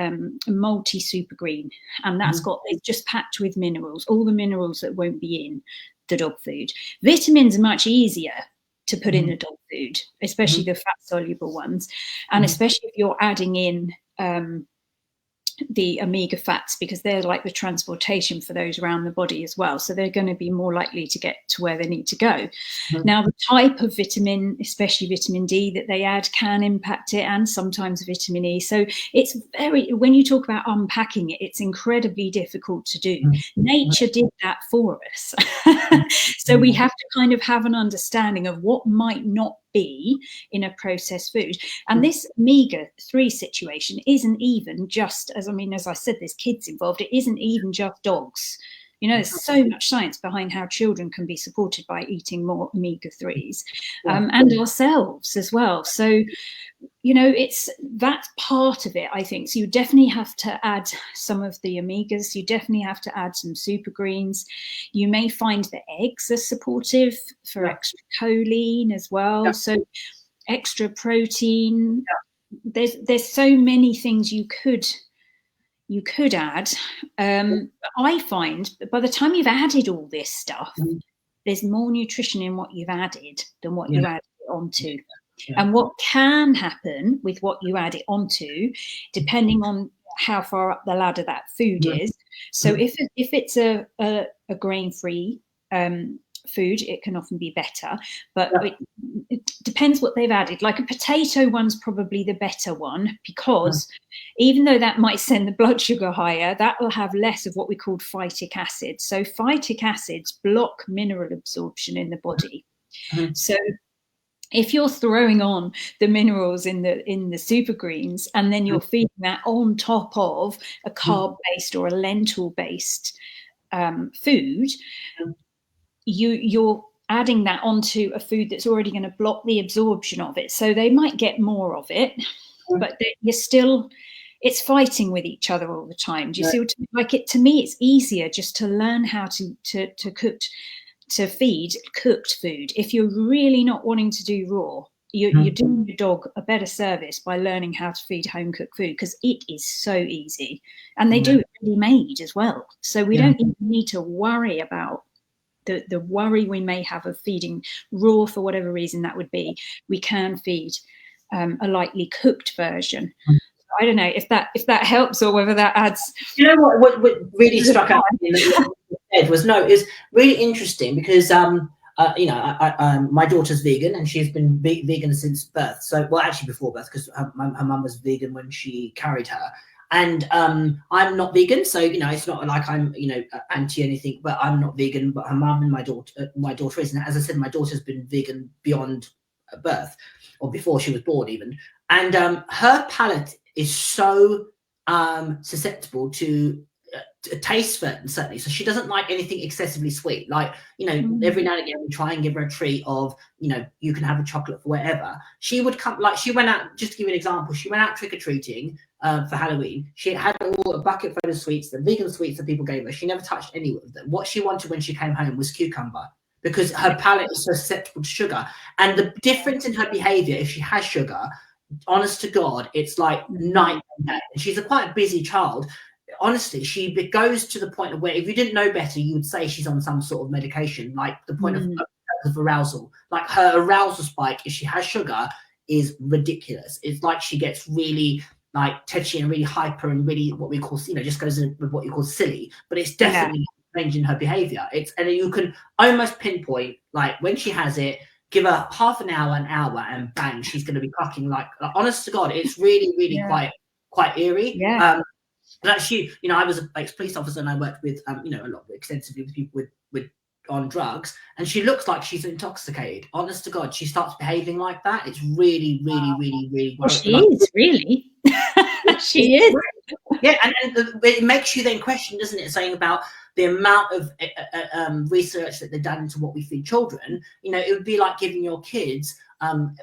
Speaker 2: multi super green, and that's it's just packed with minerals, all the minerals that won't be in the dog food. Vitamins are much easier to put in the dog food, especially the fat soluble ones, and especially if you're adding in the omega fats, because they're like the transportation for those around the body as well, so they're going to be more likely to get to where they need to go. Now, the type of vitamin, especially vitamin D, that they add can impact it, and sometimes vitamin E. So it's when you talk about unpacking it, it's incredibly difficult to do. Nature did that for us. So we have to kind of have an understanding of what might not be in a processed food. And this omega-3 situation isn't even just, as I said, there's kids involved. It isn't even just dogs. There's so much science behind how children can be supported by eating more omega-3s, and ourselves as well. So, it's that part of it, I think. So you definitely have to add some of the omegas. You definitely have to add some super greens. You may find that eggs are supportive for extra choline as well. So extra protein. There's so many things you could add. I find that by the time you've added all this stuff, there's more nutrition in what you've added than what you added onto. And what can happen with what you add it onto, depending on how far up the ladder that food is. So if it's a grain-free food, it can often be better, but it depends what they've added. Like a potato one's probably the better one, because even though that might send the blood sugar higher, that will have less of what we call phytic acid. So phytic acids block mineral absorption in the body. So if you're throwing on the minerals in the super greens, and then you're feeding that on top of a carb-based or a lentil-based food, you're adding that onto a food that's already going to block the absorption of it. So they might get more of it, but it's fighting with each other all the time. Do you see what I mean? Like, to me, it's easier just to learn how to feed cooked food. If you're really not wanting to do raw, you're doing your dog a better service by learning how to feed home cooked food, because it is so easy, and they do it ready made as well. So we don't even need to worry about the worry we may have of feeding raw for whatever reason that would be. We can feed a lightly cooked version. I don't know if that helps, or whether that adds.
Speaker 1: What really struck out was it's really interesting, because my daughter's vegan, and she's been vegan since birth. So, well, actually before birth, because her mum was vegan when she carried her. And I'm not vegan, so it's not like I'm anti anything, but I'm not vegan. But her mum and my daughter is, and as I said, my daughter's been vegan beyond birth, or before she was born even. And her palate is so susceptible to taste certainly. So she doesn't like anything excessively sweet. Like, you know, every now and again we try and give her a treat of, you know, you can have a chocolate for whatever. She would come, like she went out, just to give you an example, she went out trick-or-treating for Halloween. She had all a bucket full of sweets, the vegan sweets that people gave her. She never touched any of them. What she wanted when she came home was cucumber, because her palate is so susceptible to sugar. And the difference in her behavior, if she has sugar, honest to God, it's like night and day. And she's a quite busy child. Honestly, she goes to the point of where if you didn't know better, you would say she's on some sort of medication, like the point of arousal. Like her arousal spike, if she has sugar, is ridiculous. It's like she gets really like tetchy and really hyper and really what we call, you know, just goes in with what you call silly. But it's definitely changing her behavior. And you can almost pinpoint, like when she has it, give her half an hour, and bang, she's going to be clucking like honest to God, it's really, really quite eerie. But actually, you know, I was an ex-police officer and I worked with, you know, a lot extensively with people with on drugs, and she looks like she's intoxicated. Honest to God, she starts behaving like that. It's really, really, really, really.
Speaker 2: Well, she is really. She is.
Speaker 1: Yeah, and it makes you then question, doesn't it? Saying about the amount of research that they've done into what we feed children. You know, it would be like giving your kids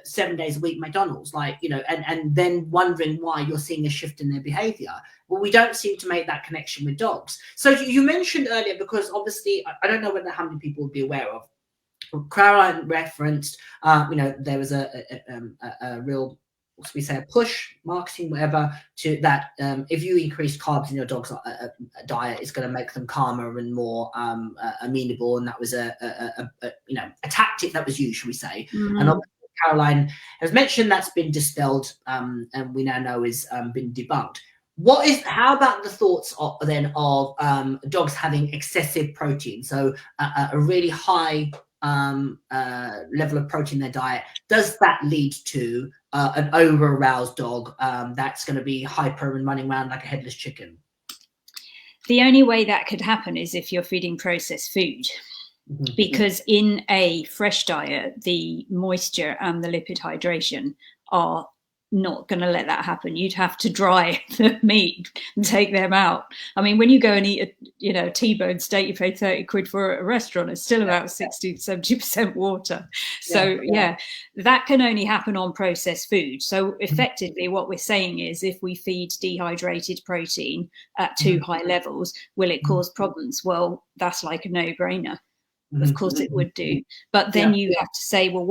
Speaker 1: 7 days a week McDonald's, like, you know, and then wondering why you're seeing a shift in their behavior. Well, we don't seem to make that connection with dogs. So you mentioned earlier, because obviously I don't know whether how many people would be aware of, Caroline referenced, you know, there was a real, what we say, a push, marketing, whatever, to that if you increase carbs in your dog's diet, it's going to make them calmer and more amenable. And that was a you know, a tactic that was used, should we say. And obviously Caroline has mentioned that's been dispelled, and we now know is been debunked. How about the thoughts of dogs having excessive protein? So a really high level of protein in their diet. Does that lead to an over-aroused dog that's going to be hyper and running around like a headless chicken?
Speaker 2: The only way that could happen is if you're feeding processed food. Because in a fresh diet, the moisture and the lipid hydration are not going to let that happen. You'd have to dry the meat and take them out. I mean, when you go and eat a T-bone steak, you pay 30 quid for at a restaurant, it's still about 60 to 70% water. So that can only happen on processed food. So effectively what we're saying is, if we feed dehydrated protein at too high levels, will it cause problems? Well, that's like a no-brainer. Of course it would do. But then you have to say, well,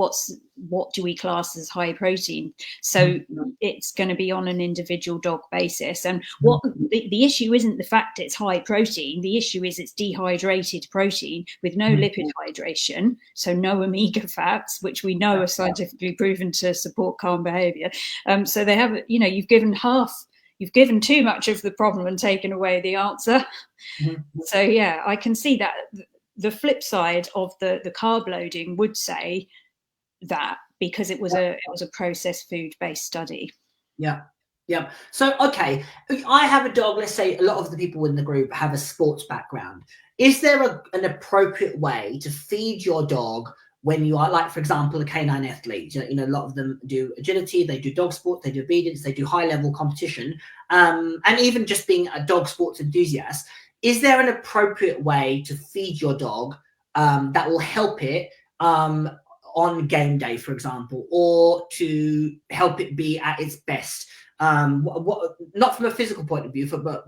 Speaker 2: what do we class as high protein? So it's going to be on an individual dog basis. And what the issue isn't the fact it's high protein. The issue is it's dehydrated protein with no lipid hydration, so no omega fats, which we know are scientifically proven to support calm behavior. So they have, you know, you've given too much of the problem and taken away the answer. So yeah, I can see that. The flip side of the carb loading would say that, because it was a processed food based study. Yeah. So okay, I have a dog. Let's say a lot of the people in the group have a sports background. Is there an appropriate way to feed your dog when you are, like, for example, a canine athlete? You know, a lot of them do agility, they do dog sport, they do obedience, they do high level competition, and even just being a dog sports enthusiast. Is there an appropriate way to feed your dog that will help it on game day, for example, or to help it be at its best? Not from a physical point of view, but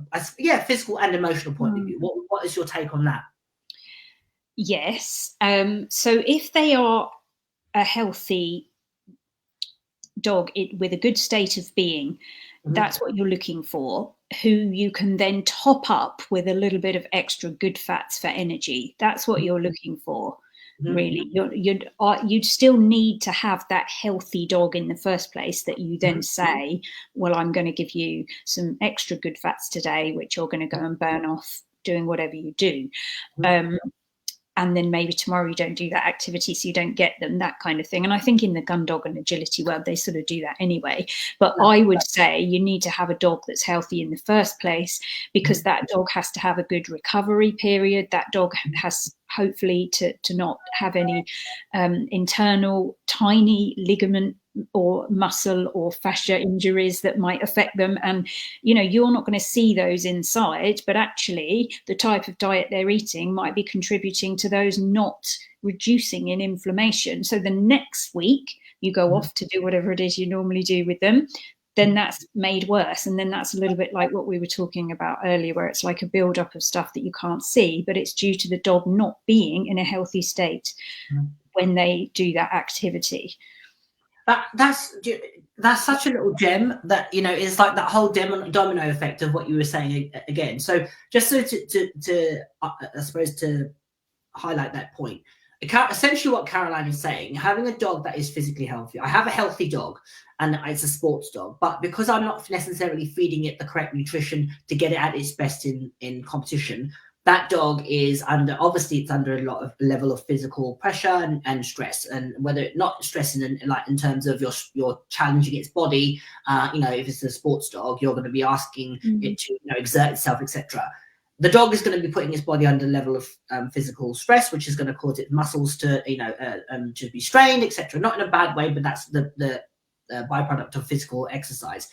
Speaker 2: physical and emotional point of view. What is your take on that? Yes. So if they are a healthy dog with a good state of being, that's what you're looking for, who you can then top up with a little bit of extra good fats for energy. That's what you're looking for, really. You'd still need to have that healthy dog in the first place, that you then say, well, I'm going to give you some extra good fats today, which you're going to go and burn off doing whatever you do. And then maybe tomorrow you don't do that activity, so you don't get them, that kind of thing. And I think in the gun dog and agility world, they sort of do that anyway. But I would say you need to have a dog that's healthy in the first place, because that dog has to have a good recovery period. That dog has hopefully to not have any internal tiny ligament or muscle or fascia injuries that might affect them. And, you know, you're not going to see those inside, but actually the type of diet they're eating might be contributing to those not reducing in inflammation. So the next week you go off to do whatever it is you normally do with them, then that's made worse. And then that's a little bit like what we were talking about earlier, where it's like a build-up of stuff that you can't see, but it's due to the dog not being in a healthy state when they do that activity.
Speaker 1: That's such a little gem that, you know, it's like that whole domino effect of what you were saying again. So just so to I suppose to highlight that point, essentially what Caroline is saying, having a dog that is physically healthy. I have a healthy dog and it's a sports dog, but because I'm not necessarily feeding it the correct nutrition to get it at its best in competition, that dog is obviously it's under a lot of level of physical pressure and stress, and whether not stressing in terms of you're challenging its body, you know, if it's a sports dog, you're going to be asking it to, you know, exert itself, etc. The dog is going to be putting its body under a level of physical stress, which is going to cause its muscles to, you know, to be strained, etc. Not in a bad way, but that's the byproduct of physical exercise.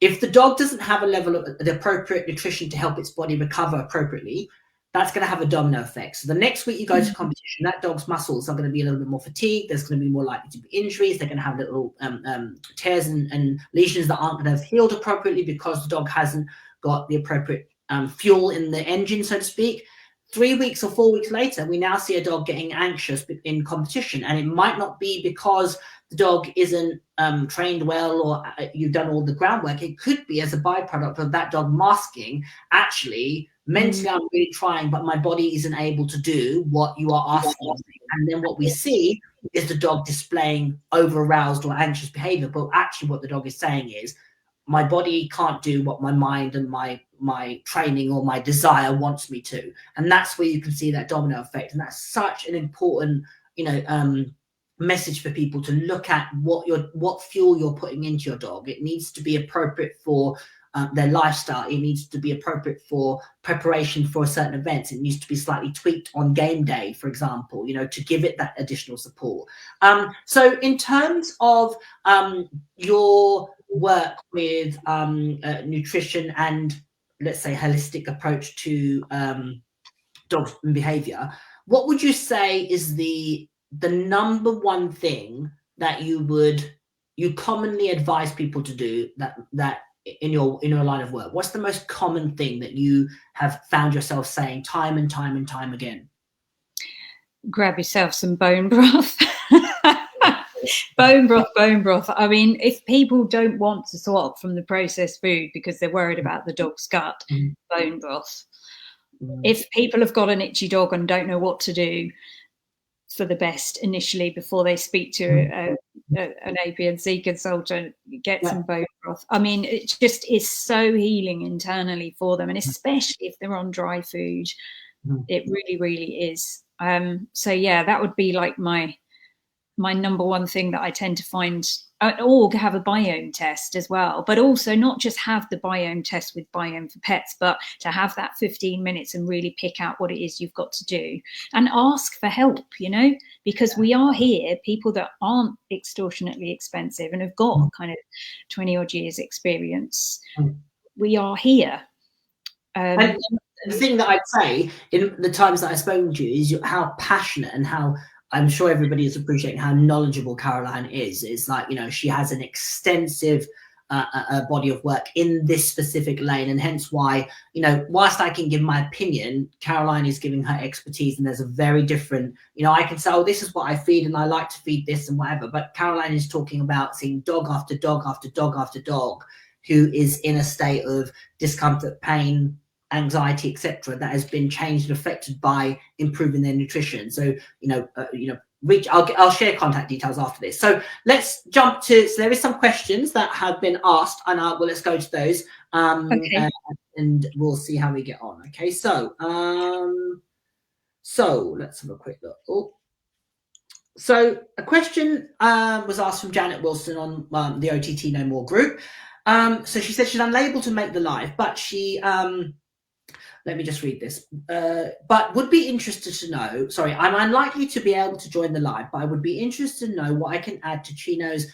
Speaker 1: If the dog doesn't have a level of the appropriate nutrition to help its body recover appropriately, that's going to have a domino effect. So the next week you go to competition, that dog's muscles are going to be a little bit more fatigued. There's going to be more likely to be injuries. They're going to have little tears and lesions that aren't going to have healed appropriately because the dog hasn't got the appropriate fuel in the engine, so to speak. 3 weeks or 4 weeks later, we now see a dog getting anxious in competition. And it might not be because the dog isn't trained well or you've done all the groundwork. It could be as a byproduct of that dog masking, actually, mentally I'm really trying, but my body isn't able to do what you are asking of me. And then what we see is the dog displaying over-aroused or anxious behavior. But actually what the dog is saying is, my body can't do what my mind and my training or my desire wants me to. And that's where you can see that domino effect. And that's such an important, you know, message for people to look at what fuel you're putting into your dog. It needs to be appropriate for their lifestyle. It needs to be appropriate for preparation for certain events. It needs to be slightly tweaked on game day, for example, you know, to give it that additional support. So in terms of your work with nutrition and, let's say, holistic approach to dogs and behavior, what would you say is the number one thing that you commonly advise people to do that in your line of work? What's the most common thing that you have found yourself saying time and time and time again?
Speaker 2: Grab yourself some bone broth. Bone broth. I mean, if people don't want to swap from the processed food because they're worried about the dog's gut, bone broth. If people have got an itchy dog and don't know what to do for the best initially before they speak to an APNC consultant, get some bone broth. I mean, it just is so healing internally for them, and especially if they're on dry food, it really, really is. So yeah, that would be like my number one thing that I tend to find, or have a biome test as well, but also not just have the biome test with Biome for Pets, but to have that 15 minutes and really pick out what it is you've got to do and ask for help, you know, because we are here, people that aren't extortionately expensive and have got kind of 20 odd years experience. We are here.
Speaker 1: And the thing that I'd say in the times that I've spoken to you is how passionate and how, I'm sure everybody is appreciating how knowledgeable Caroline is. It's like, you know, she has an extensive body of work in this specific lane, and hence why, you know, whilst I can give my opinion, Caroline is giving her expertise, and there's a very different, you know, I can say, oh, this is what I feed and I like to feed this and whatever, but Caroline is talking about seeing dog after dog after dog after dog who is in a state of discomfort, pain, anxiety, etc., that has been changed and affected by improving their nutrition. So, I'll share contact details after this. So let's jump to, so there is some questions that have been asked, and let's go to those,
Speaker 2: okay.
Speaker 1: And we'll see how we get on. Okay, so let's have a quick look. Oh. So a question was asked from Janet Wilson on the OTT No More group. So she said she's unable to make the live, but she Let me just read this. But would be interested to know, sorry, I'm unlikely to be able to join the live, but I would be interested to know what I can add to Chino's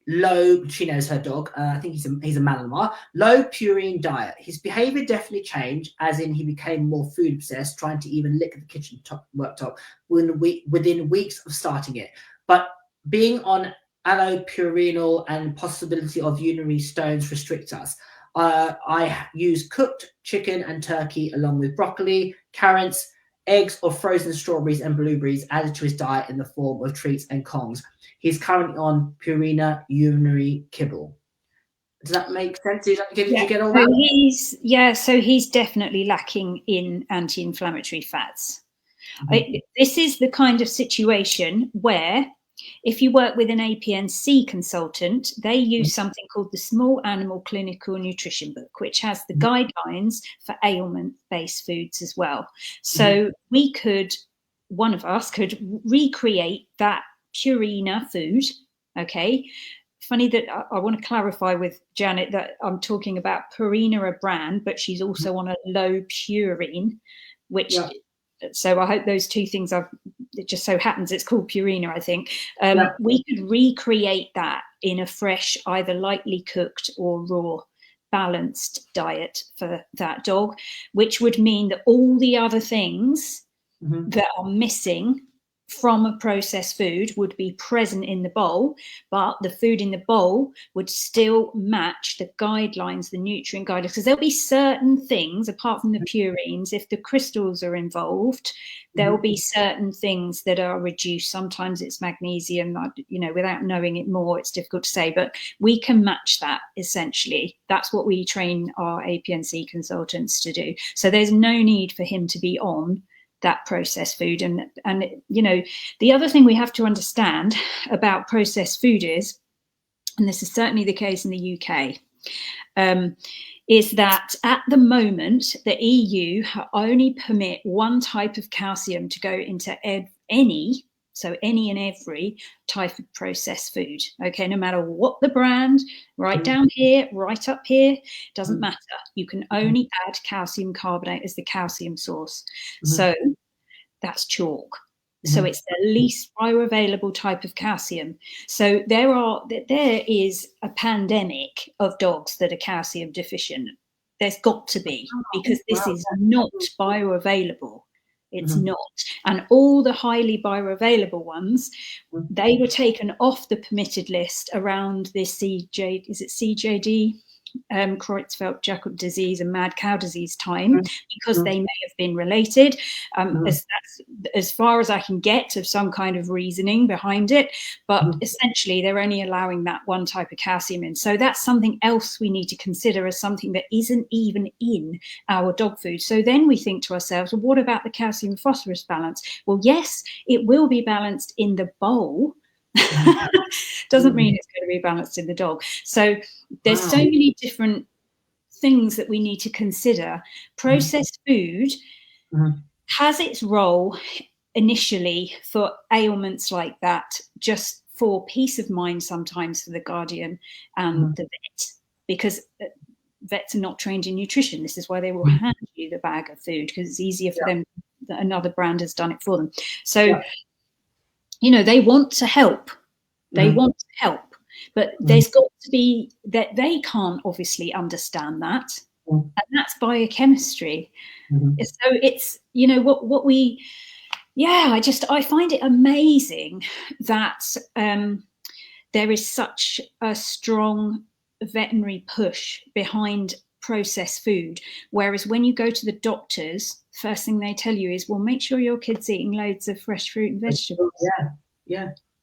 Speaker 1: Chino's her dog. I think he's a Malinois. Low purine diet. His behavior definitely changed, as in he became more food obsessed, trying to even lick the kitchen worktop within weeks of starting it. But being on allopurinol and possibility of urinary stones restricts us. I use cooked chicken and turkey along with broccoli, carrots, eggs, or frozen strawberries and blueberries added to his diet in the form of treats and kongs. He's currently on Purina urinary kibble. Does that make sense? Did you get all that?
Speaker 2: So he's definitely lacking in anti-inflammatory fats. This is the kind of situation where, if you work with an APNC consultant, they use something called the Small Animal Clinical Nutrition Book, which has the guidelines for ailment-based foods as well. So one of us could recreate that Purina food. Okay. Funny that I want to clarify with Janet that I'm talking about Purina, a brand, but she's also on a low purine, which... Yeah. So I hope those two things it just so happens it's called Purina, I think. We could recreate that in a fresh, either lightly cooked or raw, balanced diet for that dog, which would mean that all the other things that are missing from a processed food would be present in the bowl, but the food in the bowl would still match the guidelines, the nutrient guidelines, because there'll be certain things, apart from the purines, if the crystals are involved, there'll be certain things that are reduced. Sometimes it's magnesium, without knowing it more, it's difficult to say, but we can match that essentially. That's what we train our APNC consultants to do. So there's no need for him to be on that processed food. And the other thing we have to understand about processed food is, and this is certainly the case in the UK, is that at the moment the EU only permit one type of calcium to go into any and every type of processed food. Okay, no matter what the brand, right down here, right up here, doesn't matter. You can only add calcium carbonate as the calcium source. So that's chalk. So it's the least bioavailable type of calcium. So there is a pandemic of dogs that are calcium deficient. There's got to be, because this is not bioavailable. It's not. And all the highly bioavailable ones, they were taken off the permitted list around this CJD? Creutzfeldt-Jakob disease and mad cow disease time, because they may have been related. As far as I can get of some kind of reasoning behind it, but essentially they're only allowing that one type of calcium in. So that's something else we need to consider as something that isn't even in our dog food. So then we think to ourselves, well, what about the calcium phosphorus balance? Well, yes, it will be balanced in the bowl. Doesn't mean it's going to be balanced in the dog. So there's so many different things that we need to consider. Processed food has its role initially for ailments like that, just for peace of mind sometimes for the guardian and the vet, because vets are not trained in nutrition. This is why they will hand you the bag of food, because it's easier for them that another brand has done it for them. So they want to help. They want to help, but there's got to be that they can't obviously understand that, and that's biochemistry. So it's I find it amazing that there is such a strong veterinary push behind processed food, whereas when you go to the doctors, first thing they tell you is, well, make sure your kid's eating loads of fresh fruit and vegetables.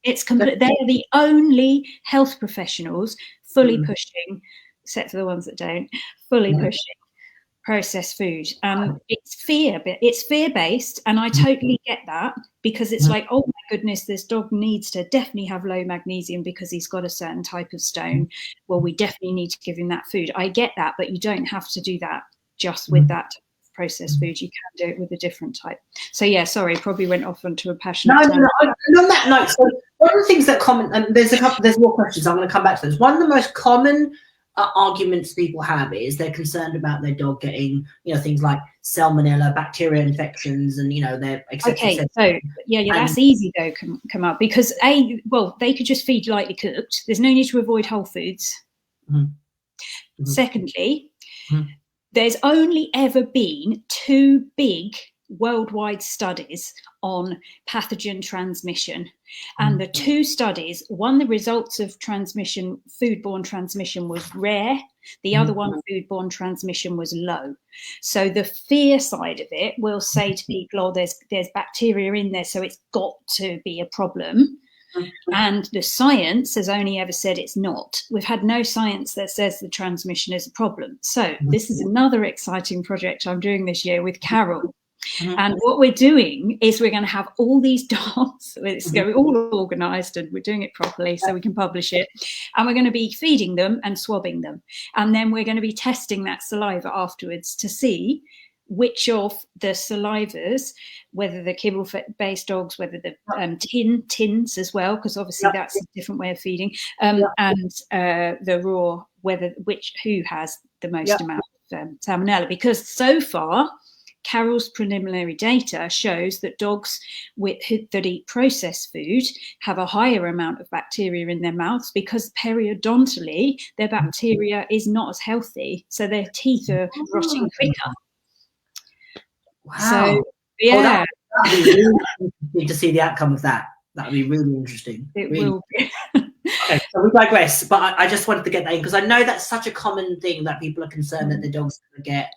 Speaker 2: It's complete. They're the only health professionals fully pushing, except for the ones that don't, fully pushing processed food. It's fear-based, and I totally get that, because it's like, oh my goodness, this dog needs to definitely have low magnesium because he's got a certain type of stone. Well, we definitely need to give him that food. I get that, but you don't have to do that just with that processed food. You can do it with a different type. So sorry, probably went off onto a passionate
Speaker 1: No. And on that note, so one of the things that there's more questions. I'm going to come back to this. One of the most common arguments people have is they're concerned about their dog getting, things like salmonella, bacteria infections, and their
Speaker 2: Okay, so that's easy though. Come up because they could just feed lightly cooked. There's no need to avoid whole foods. Mm-hmm. Secondly, there's only ever been 2 big worldwide studies on pathogen transmission, and the 2 studies, one, the results of transmission, foodborne transmission, was rare. The other one, foodborne transmission, was low. So the fear side of it will say to people, oh, there's bacteria in there, so it's got to be a problem. And the science has only ever said it's not. We've had no science that says the transmission is a problem. So this is another exciting project I'm doing this year with Carol. And what we're doing is we're going to have all these dogs. It's going to be all organised, and we're doing it properly so we can publish it. And we're going to be feeding them and swabbing them. And then we're going to be testing that saliva afterwards to see which of the salivas, whether the kibble-based dogs, whether the tins as well, because obviously that's a different way of feeding, and the raw, who has the most amount of salmonella. Because so far, Carol's preliminary data shows that dogs that eat processed food have a higher amount of bacteria in their mouths because periodontally their bacteria is not as healthy, so their teeth are rotting quicker.
Speaker 1: Wow.
Speaker 2: So, yeah.
Speaker 1: That'd be really interesting to see the outcome of that. That would be really interesting.
Speaker 2: It will be.
Speaker 1: Okay, so we digress, but I just wanted to get that in because I know that's such a common thing that people are concerned that their dogs are going to get.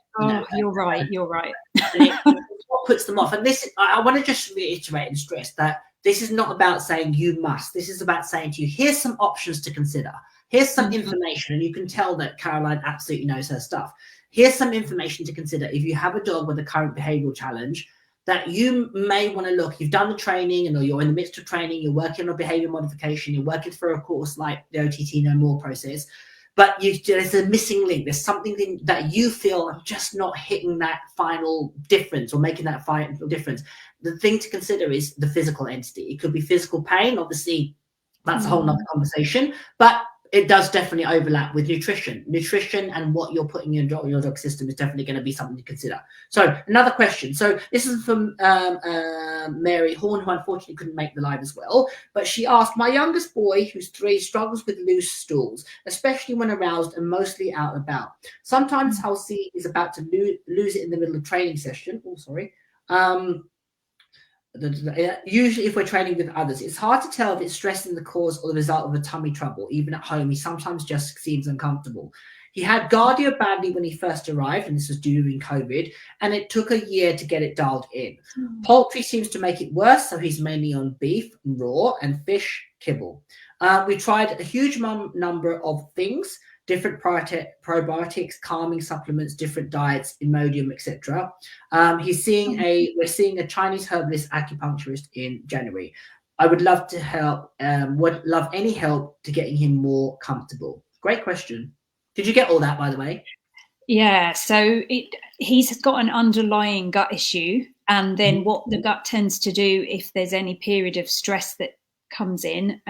Speaker 2: You're right.
Speaker 1: And it's what puts them off. And this, I want to just reiterate and stress that this is not about saying you must. This is about saying to you, here's some options to consider. Here's some information, and you can tell that Caroline absolutely knows her stuff. Here's some information to consider if you have a dog with a current behavioural challenge that you may want to look. You've done the training, and you're in the midst of training, you're working on behaviour modification, you're working through a course like the OTT No More process, but there's a missing link. There's something that you feel I'm just not hitting that final difference or making that final difference. The thing to consider is the physical entity. It could be physical pain. Obviously, that's a whole nother conversation, but it does definitely overlap with nutrition. Nutrition and what you're putting in your dog system is definitely going to be something to consider. So another question. So this is from Mary Horn, who unfortunately couldn't make the live as well. But she asked, my youngest boy, who's 3, struggles with loose stools, especially when aroused and mostly out and about. Sometimes I'll see he's about to lose it in the middle of training session. Oh, sorry. Usually if we're training with others, it's hard to tell if it's stress in the cause or the result of a tummy trouble. Even at home, he sometimes just seems uncomfortable. He had Gardia badly when he first arrived, and this was during COVID, and it took a year to get it dialed in. Poultry seems to make it worse, so he's mainly on beef, raw, and fish kibble. We tried a huge number of things, different probiotics, calming supplements, different diets, Imodium, etc. We're seeing a Chinese herbalist acupuncturist in January. I would love to help. Would love any help to getting him more comfortable. Great question. Did you get all that, by the way?
Speaker 2: Yeah. So he's got an underlying gut issue, and then what the gut tends to do if there's any period of stress that comes in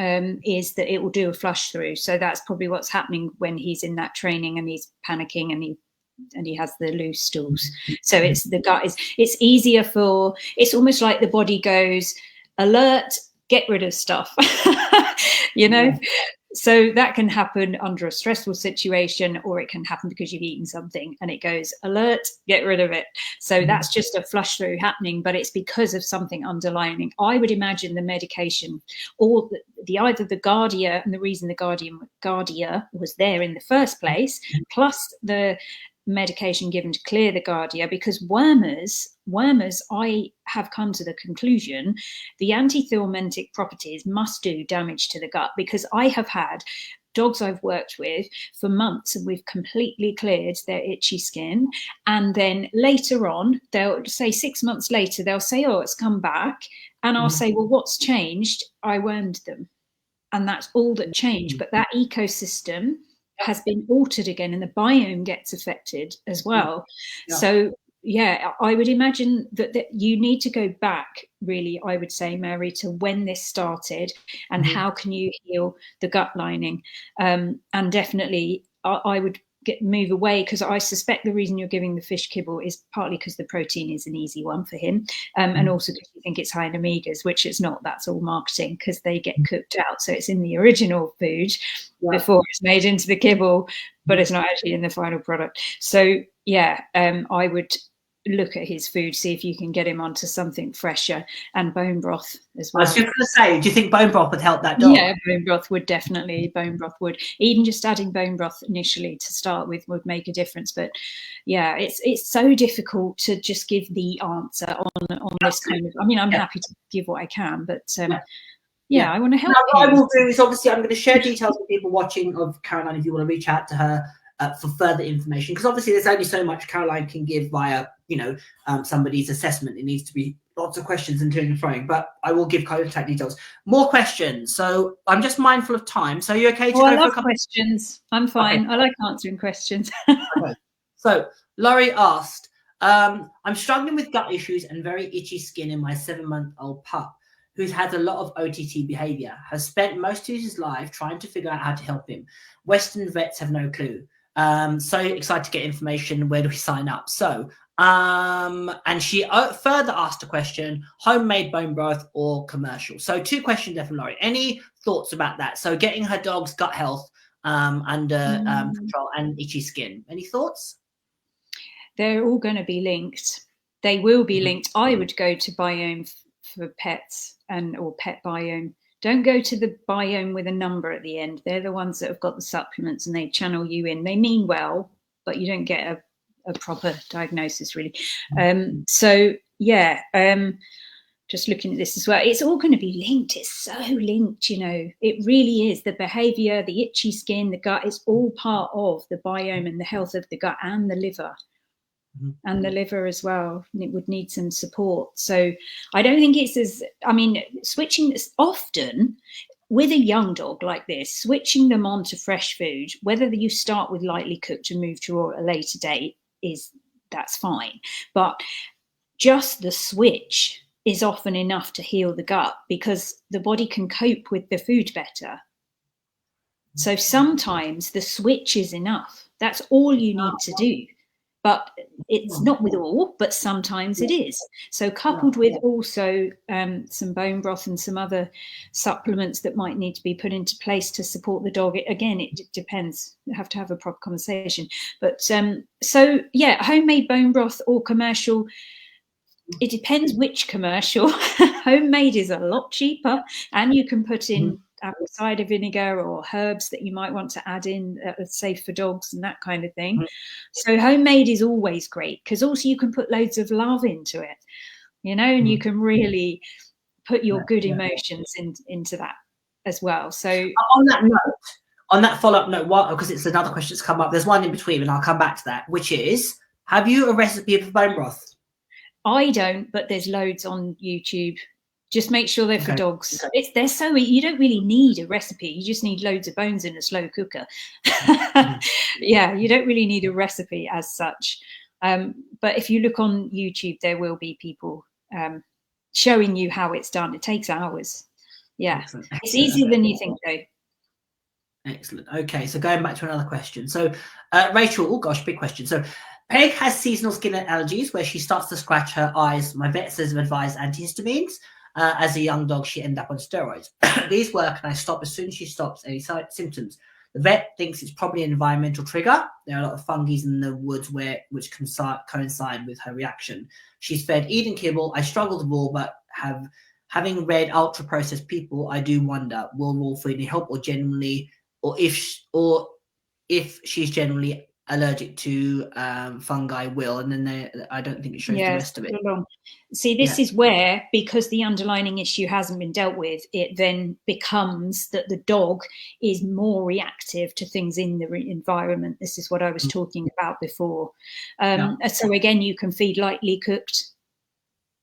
Speaker 2: is that it will do a flush through. So that's probably what's happening when he's in that training and he's panicking and he has the loose stools. So it's the gut it's easier it's almost like the body goes alert, get rid of stuff. So that can happen under a stressful situation, or it can happen because you've eaten something and it goes alert, get rid of it. So that's just a flush through happening, but it's because of something underlying. I would imagine the medication or either the Gardia, and the reason the Gardia was there in the first place, plus the medication given to clear the Gardia, because wormers, I have come to the conclusion, the antithelmintic properties must do damage to the gut, because I have had dogs I've worked with for months and we've completely cleared their itchy skin. And then later on, they'll say 6 months later, they'll say, oh, it's come back. And I'll say, well, what's changed? I wormed them. And that's all that changed. But that ecosystem has been altered again, and the biome gets affected as well. So I would imagine that you need to go back, really, I would say, Mary, to when this started and how can you heal the gut lining. And definitely I would move away, because I suspect the reason you're giving the fish kibble is partly because the protein is an easy one for him, and also because you think it's high in omegas, which it's not. That's all marketing, because they get cooked out, so it's in the original food before it's made into the kibble, but it's not actually in the final product. So yeah, I would look at his food, see if you can get him onto something fresher, and bone broth as well.
Speaker 1: I was just going to say, do you think bone broth would help that dog?
Speaker 2: Yeah, bone broth would definitely. Bone broth would. Even just adding bone broth initially to start with would make a difference. But yeah, it's so difficult to just give the answer on this kind of. I mean, I'm happy to give what I can, but I want to help.
Speaker 1: Now, what I will do is, obviously, I'm going to share details with people watching of Caroline if you want to reach out to her for further information, because obviously there's only so much Caroline can give via somebody's assessment. It needs to be lots of questions and to and froing, but I will give contact details. More questions. So I'm just mindful of time. So are you okay to go
Speaker 2: I love
Speaker 1: for a couple
Speaker 2: questions? I'm fine. Okay. I like answering questions.
Speaker 1: Okay. So Laurie asked, I'm struggling with gut issues and very itchy skin in my 7-month-old pup, who's had a lot of OTT behavior, has spent most of his life trying to figure out how to help him. Western vets have no clue. So excited to get information. Where do we sign up? So, and she further asked a question: homemade bone broth or commercial? So 2 questions there from Laurie. Any thoughts about that? So getting her dog's gut health under control and itchy skin. Any thoughts?
Speaker 2: They're all going to be linked. They will be linked. I would go to Biome for pets or Pet Biome. Don't go to the Biome with a number at the end. They're the ones that have got the supplements and they channel you in. They mean well, but you don't get a proper diagnosis, really. Just looking at this as well, it's all going to be linked. It's so linked, it really is. The behavior, the itchy skin, the gut, it's all part of the biome and the health of the gut and the liver. And the liver as well. It would need some support. So I don't think switching this often with a young dog like this, switching them on to fresh food, whether you start with lightly cooked and move to a later date, that's fine. But just the switch is often enough to heal the gut, because the body can cope with the food better. So sometimes the switch is enough. That's all you need to do. But it's not with all, but sometimes it is. So coupled with also some bone broth and some other supplements that might need to be put into place to support the dog. Again, it depends. You have to have a proper conversation. But homemade bone broth or commercial, it depends which commercial. Homemade is a lot cheaper, and you can put in apple cider vinegar or herbs that you might want to add in, safe for dogs and that kind of thing. So homemade is always great, because also you can put loads of love into it, and you can really put your good emotions into that as well. So
Speaker 1: on that follow-up note, because it's another question that's come up, there's one in between and I'll come back to that, which is, have you a recipe for bone broth?
Speaker 2: I don't, but there's loads on YouTube. Just make sure they're for dogs. Okay. They're so you don't really need a recipe. You just need loads of bones in a slow cooker. Yeah, you don't really need a recipe as such. But if you look on YouTube, there will be people showing you how it's done. It takes hours. Yeah, Excellent. It's easier than you think, though.
Speaker 1: Excellent. Okay, so going back to another question. So Rachel, oh gosh, big question. So Peg has seasonal skin allergies where she starts to scratch her eyes. My vet says to advise antihistamines. As a young dog, she ended up on steroids. These work, and I stop as soon as she stops any symptoms. The vet thinks it's probably an environmental trigger. There are a lot of fungi in the woods which coincide with her reaction. She's fed Eden kibble. I struggle with raw, but having read ultra-processed people, I do wonder, will raw food help, or if she's generally allergic to fungi will, and then I don't think it shows the rest of it.
Speaker 2: See, this is where, because the underlying issue hasn't been dealt with, it then becomes that the dog is more reactive to things in the environment. This is what I was talking about before. So again, you can feed lightly cooked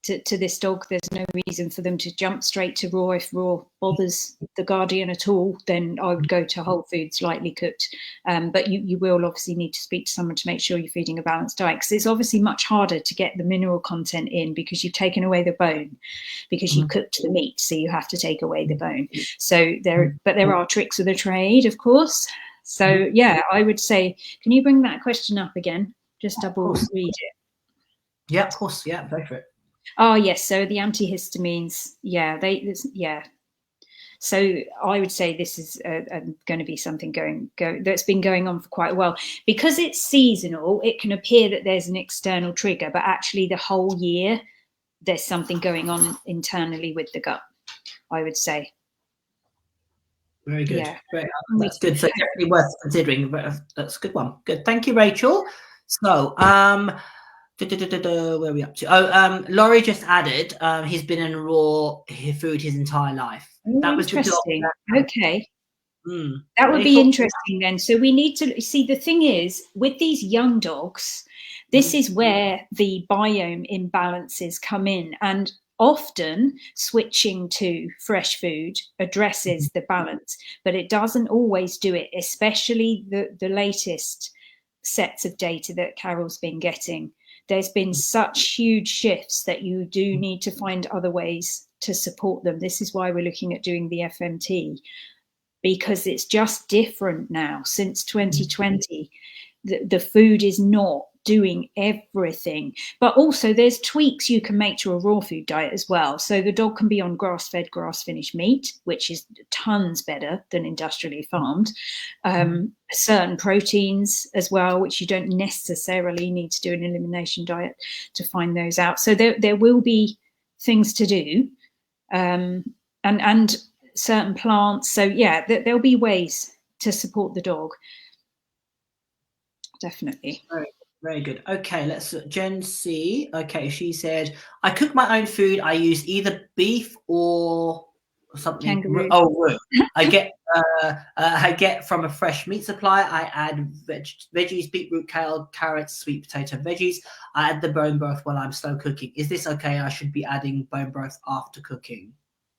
Speaker 2: to this dog. There's no reason for them to jump straight to raw. If raw bothers the guardian at all, then I would go to whole foods, lightly cooked. But you will obviously need to speak to someone to make sure you're feeding a balanced diet, because it's obviously much harder to get the mineral content in because you've taken away the bone, because you cooked the meat, so you have to take away the bone. So there are tricks of the trade, of course. So yeah, I would say, can you bring that question up again? Just double read it.
Speaker 1: Yeah, of course. Yeah, go for it.
Speaker 2: Oh yes, so the antihistamines, So I would say this is going to be something that's been going on for quite a while. Because it's seasonal, it can appear that there's an external trigger, but actually the whole year there's something going on internally with the gut, I would say.
Speaker 1: Very good.
Speaker 2: Yeah.
Speaker 1: That's good. So definitely worth considering. That's a good one. Good. Thank you, Rachel. So, where are we up to? Oh, Laurie just added, he's been in raw food his entire life. That was
Speaker 2: interesting. Okay.
Speaker 1: Mm.
Speaker 2: That would be interesting then. So we need to see, the thing is, with these young dogs, this is where the biome imbalances come in, and often switching to fresh food addresses the balance, but it doesn't always do it, especially the latest sets of data that Carol's been getting. There's been such huge shifts that you do need to find other ways to support them. This is why we're looking at doing the FMT, because it's just different now. Since 2020, the food is not doing everything, but also there's tweaks you can make to a raw food diet as well. So the dog can be on grass-fed, grass-finished meat, which is tons better than industrially farmed. Certain proteins as well, which you don't necessarily need to do an elimination diet to find those out. So there will be things to do, and certain plants. So yeah, there'll be ways to support the dog. Definitely.
Speaker 1: Very good. Okay, let's Jen C. Okay, she said, I cook my own food. I use either beef or something.
Speaker 2: Kangaroo.
Speaker 1: Oh, I get from a fresh meat supplier. I add veggies, beetroot, kale, carrots, sweet potato, veggies. I add the bone broth while I'm slow cooking. Is this okay? I should be adding bone broth after cooking.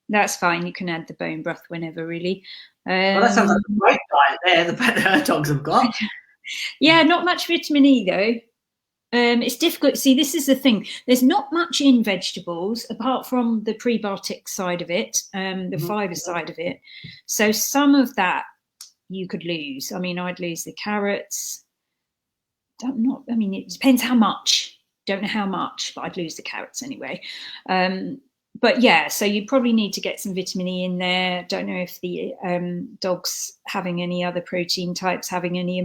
Speaker 2: That's fine. You can add the bone broth whenever, really.
Speaker 1: Well, that sounds like a great diet there. The better dogs have got.
Speaker 2: Yeah, not much vitamin E though. It's difficult. See, this is the thing. There's not much in vegetables apart from the prebiotic side of it, the fiber side of it. So some of that you could lose. I mean, I'd lose the carrots. It depends how much. Don't know how much, but I'd lose the carrots anyway. But yeah, so you probably need to get some vitamin E in there. Don't know if the dog's having any other protein types, having any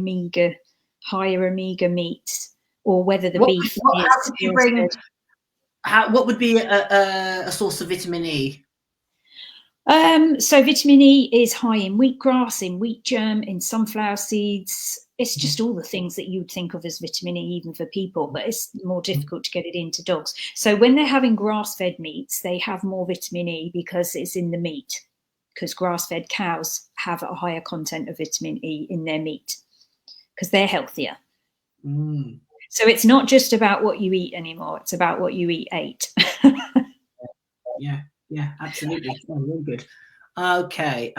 Speaker 2: higher omega meats, or whether the beef is.
Speaker 1: What would be a source of vitamin E?
Speaker 2: So vitamin E is high in wheatgrass, in wheat germ, in sunflower seeds. It's just all the things that you'd think of as vitamin E, even for people, but it's more difficult to get it into dogs. So when they're having grass-fed meats, they have more vitamin E because it's in the meat, because grass-fed cows have a higher content of vitamin E in their meat because they're healthier. So it's not just about what you eat anymore. It's about what you ate.
Speaker 1: Yeah, absolutely. Oh, really good. Okay.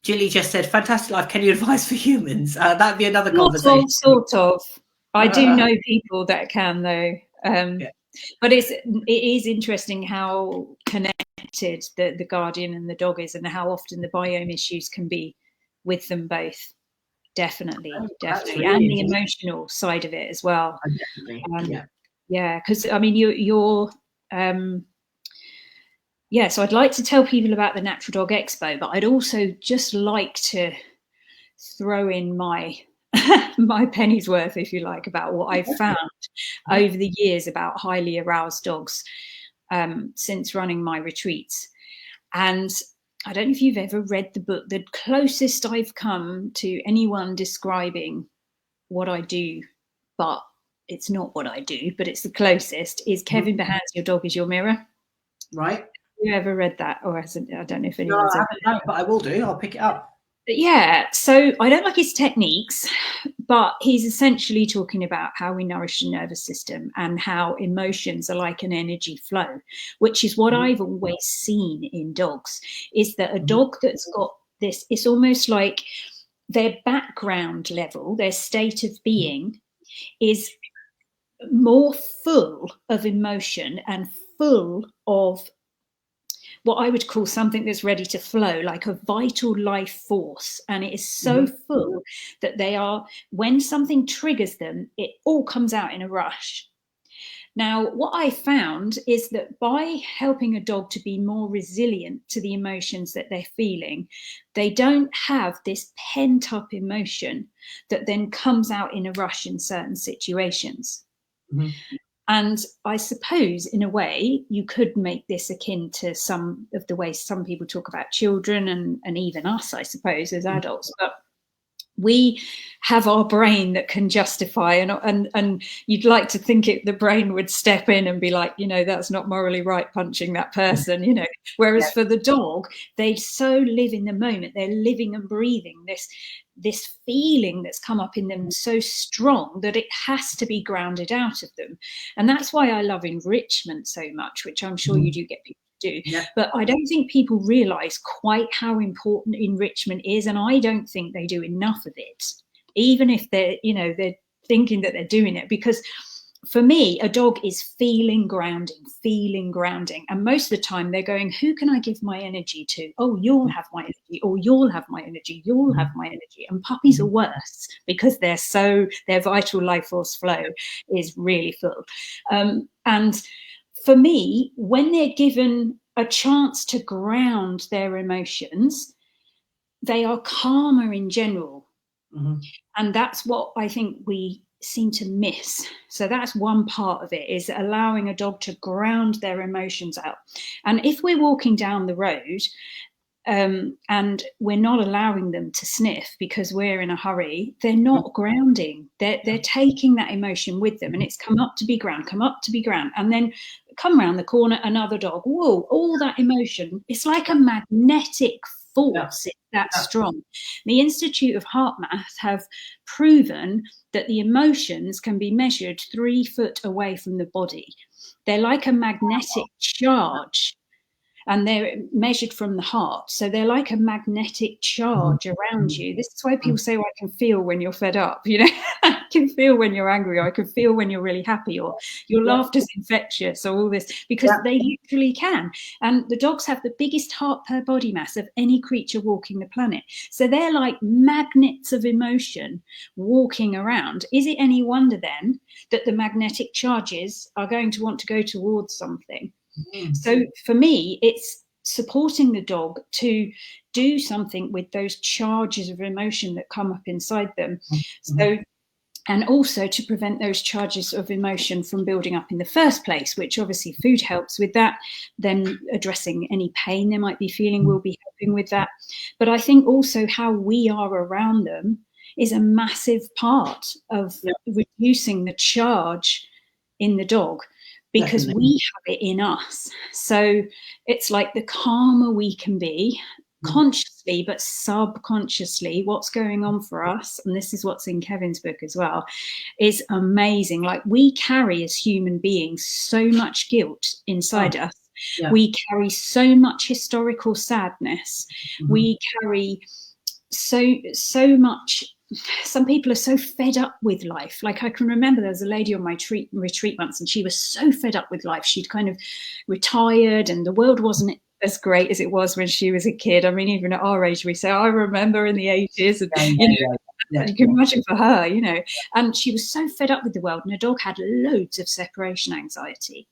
Speaker 1: Jilly just said, fantastic life. Can you advise for humans? That'd be another conversation.
Speaker 2: Sort of. I do know people that can, though. But it is interesting how connected the guardian and the dog is, and how often the biome issues can be with them both. Definitely. Really, and the emotional side of it as well.
Speaker 1: Definitely.
Speaker 2: Yeah, because I mean, you're so I'd like to tell people about the Natural Dog Expo, but I'd also just like to throw in my my penny's worth, if you like, about what I've found over the years about highly aroused dogs since running my retreats. And I don't know if you've ever read the book. The closest I've come to anyone describing what I do, but it's not what I do, but it's the closest, is Kevin Behan's Your Dog Is Your Mirror.
Speaker 1: Right.
Speaker 2: Have you ever read that, or hasn't? I don't know if anyone's
Speaker 1: I haven't, but I will do. I'll pick it up.
Speaker 2: But yeah, so I don't like his techniques, but he's essentially talking about how we nourish the nervous system and how emotions are like an energy flow, which is what I've always seen in dogs, is that a dog that's got this, it's almost like their background level, their state of being is more full of emotion and full of what I would call something that's ready to flow, like a vital life force. And it is so full that they are, when something triggers them, it all comes out in a rush. Now, what I found is that by helping a dog to be more resilient to the emotions that they're feeling, they don't have this pent up emotion that then comes out in a rush in certain situations. And I suppose, in a way, you could make this akin to some of the ways some people talk about children and even us, I suppose, as adults. But we have our brain that can justify, and you'd like to think the brain would step in and be like, that's not morally right, punching that person, whereas for the dog, they so live in the moment. They're living and breathing this feeling that's come up in them so strong that it has to be grounded out of them. And that's why I love enrichment so much, which I'm sure you do get people do. But I don't think people realize quite how important enrichment is, and I don't think they do enough of it, even if they're thinking that they're doing it. Because for me, a dog is feeling grounding, and most of the time they're going, who can I give my energy to? Oh, you'll have my energy, or you'll have my energy, you'll have my energy. And puppies are worse because their vital life force flow is really full. And for me, when they're given a chance to ground their emotions, they are calmer in general. And that's what I think we seem to miss. So that's one part of it, is allowing a dog to ground their emotions out. And if we're walking down the road and we're not allowing them to sniff because we're in a hurry, they're not grounding. They're taking that emotion with them, and it's come up to be ground, and then come around the corner, another dog, whoa, all that emotion. It's like a magnetic force. It's that strong. The Institute of Heart Math have proven that the emotions can be measured 3 foot away from the body. They're like a magnetic charge, and they're measured from the heart. So they're like a magnetic charge around you. This is why people say, I can feel when you're fed up, I can feel when you're angry, or I can feel when you're really happy, or your laughter's infectious, or all this, because they literally can. And the dogs have the biggest heart per body mass of any creature walking the planet. So they're like magnets of emotion walking around. Is it any wonder then that the magnetic charges are going to want to go towards something? So for me, it's supporting the dog to do something with those charges of emotion that come up inside them. So, and also to prevent those charges of emotion from building up in the first place, which obviously food helps with that. Then addressing any pain they might be feeling will be helping with that. But I think also how we are around them is a massive part of reducing the charge in the dog, because we have it in us. So it's like the calmer we can be, consciously but subconsciously, what's going on for us, and this is what's in Kevin's book as well, is amazing. Like, we carry as human beings so much guilt inside us. We carry so much historical sadness. We carry so much. Some people are so fed up with life. Like, I can remember there was a lady on my retreat once, and she was so fed up with life. She'd kind of retired, and the world wasn't as great as it was when she was a kid. I mean, even at our age, we say, I remember in the 80s, and you can imagine for her, and she was so fed up with the world, and her dog had loads of separation anxiety.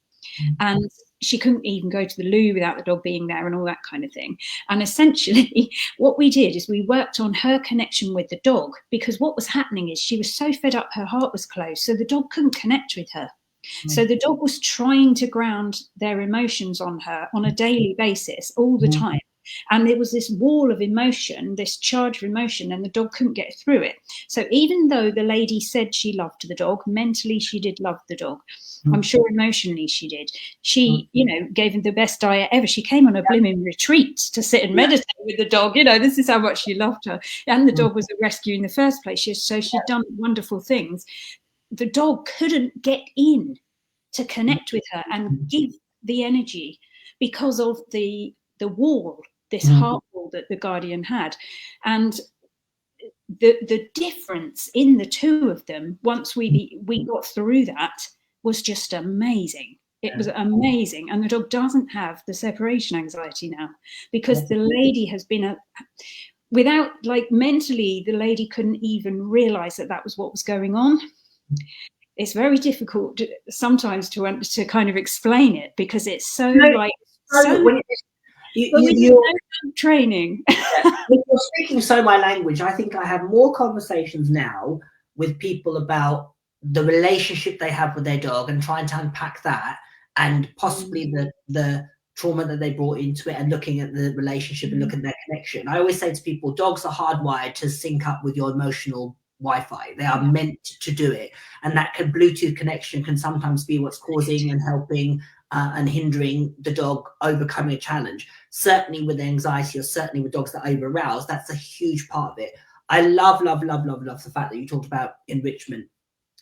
Speaker 2: And she couldn't even go to the loo without the dog being there, and all that kind of thing. And essentially what we did is we worked on her connection with the dog, because what was happening is she was so fed up, her heart was closed, so the dog couldn't connect with her. So the dog was trying to ground their emotions on her on a daily basis all the time. And there was this wall of emotion, this charge of emotion, and the dog couldn't get through it. So even though the lady said she loved the dog, mentally she did love the dog. I'm sure emotionally she did. She, gave him the best diet ever. She came on a blimmin' retreat to sit and meditate with the dog. This is how much she loved her. And the dog was a rescue in the first place. So she'd done wonderful things. The dog couldn't get in to connect with her and give the energy because of the wall, this heart wall that the guardian had. And the difference in the two of them, once we got through that, was just amazing. It was amazing. And the dog doesn't have the separation anxiety now, because the lady has been without, like, mentally, the lady couldn't even realize that that was what was going on. It's very difficult sometimes to kind of explain it, because it's so training.
Speaker 1: You're speaking so my language. I think I have more conversations now with people about the relationship they have with their dog and trying to unpack that, and possibly the trauma that they brought into it, and looking at the relationship and looking at their connection. I always say to people, dogs are hardwired to sync up with your emotional Wi-Fi. They are meant to do it, and that Bluetooth connection can sometimes be what's causing and helping and hindering the dog overcoming a challenge. Certainly with anxiety, or certainly with dogs that are over aroused, that's a huge part of it. I love the fact that you talked about enrichment.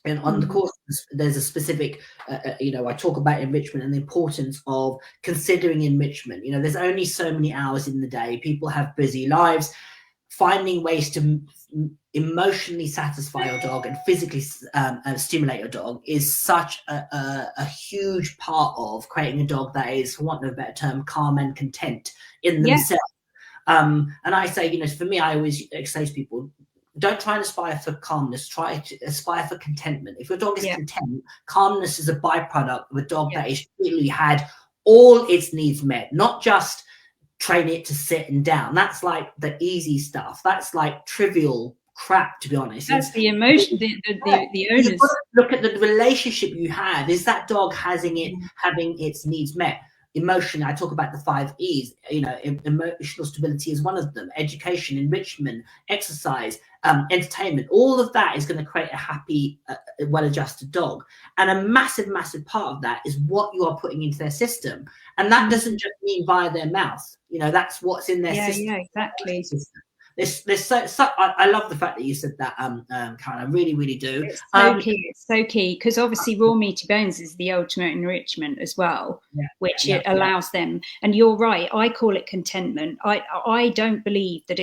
Speaker 1: And on the course, there's a specific, I talk about enrichment and the importance of considering enrichment. There's only so many hours in the day. People have busy lives. Finding ways to emotionally satisfy your dog and physically stimulate your dog is such a huge part of creating a dog that is, for want of a better term, calm and content in themselves. And I say, for me, I always say to people, don't try and aspire for calmness, try to aspire for contentment. If your dog is content, calmness is a byproduct of a dog that has really had all its needs met, not just train it to sit and down. That's like the easy stuff. That's like trivial crap, to be honest.
Speaker 2: That's the emotion, the owners.
Speaker 1: Look at the relationship you have. Is that dog having its needs met? Emotionally, I talk about the 5 E's. Emotional stability is one of them. Education, enrichment, exercise, entertainment. All of that is going to create a happy, well-adjusted dog. And a massive part of that is what you are putting into their system. And that doesn't just mean via their mouth. That's what's in their system.
Speaker 2: Yeah, exactly.
Speaker 1: I love the fact that you said that, Caroline. I really do.
Speaker 2: It's so key. It's so key, because obviously raw meaty bones is the ultimate enrichment as well, which it allows them. And you're right. I call it contentment. I don't believe that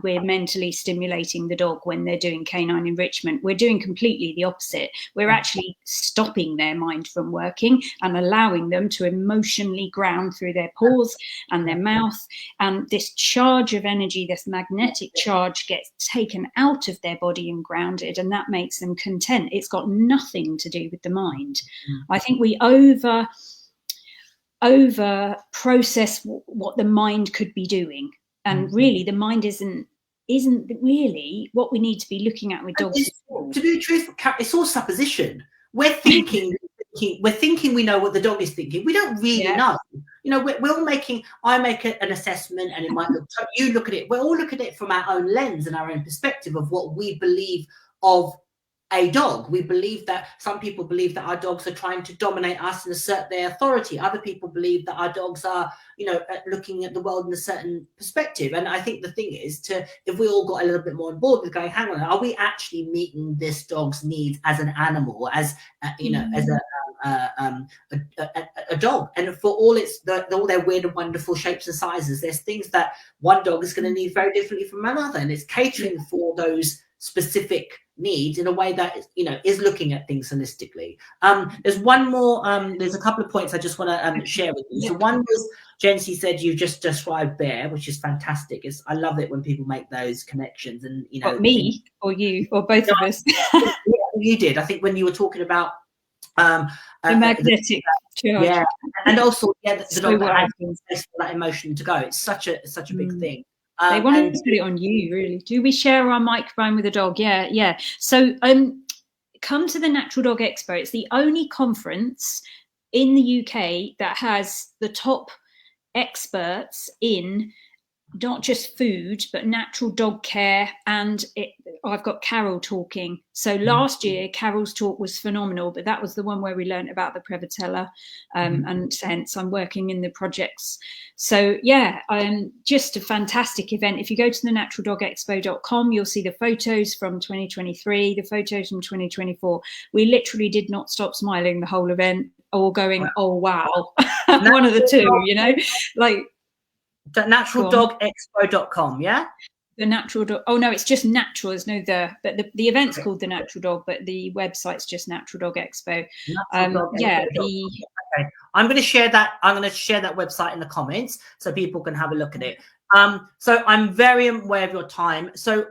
Speaker 2: we're mentally stimulating the dog when they're doing canine enrichment. We're doing completely the opposite. We're actually stopping their mind from working and allowing them to emotionally ground through their paws and their mouth. And this charge of energy, this magnetic charge, gets taken out of their body and grounded, and that makes them content. It's got nothing to do with the mind. I think we over process what the mind could be doing. And really, the mind isn't really what we need to be looking at with dogs.
Speaker 1: To be truthful, it's all supposition. We're thinking we know what the dog is thinking. We don't really know. We're all making. I make an assessment, and it might look. You look at it. We're all looking at it from our own lens and our own perspective of what we believe of a dog. We believe that some people believe that our dogs are trying to dominate us and assert their authority. Other people believe that our dogs are, looking at the world in a certain perspective. And I think the thing is if we all got a little bit more on board with going, hang on, are we actually meeting this dog's needs as an animal, as as a dog? And for all all their weird and wonderful shapes and sizes, there's things that one dog is going to need very differently from another, and it's catering for those specific needs in a way that is looking at things holistically. There's one more. There's a couple of points I just want to share with you. So one was, Jency said you just described bear, which is fantastic. I love it when people make those connections, and
Speaker 2: me or you or both of us.
Speaker 1: You did. I think when you were talking about
Speaker 2: the magnetic charge.
Speaker 1: and also the dog that has that emotion to go. It's such a big thing.
Speaker 2: They want to put it on you, really. Do we share our microphone with a dog? Yeah. So come to the Natural Dog Expo. It's the only conference in the UK that has the top experts in not just food, but natural dog care. And I've got Carol talking. So last year, Carol's talk was phenomenal, but that was the one where we learned about the Prevotella, and hence I'm working in the projects. So just a fantastic event. If you go to the naturaldogexpo.com, you'll see the photos from 2023, the photos from 2024. We literally did not stop smiling the whole event, or going, oh, wow, one of the two, like.
Speaker 1: Naturaldogexpo.com, yeah?
Speaker 2: The Natural Dog. Oh no, it's just Natural. There's no but the event's called The Natural Dog, but the website's just Natural Dog Expo. Yeah.
Speaker 1: Okay. I'm going to share that. I'm going to share that website in the comments so people can have a look at it. So I'm very aware of your time. So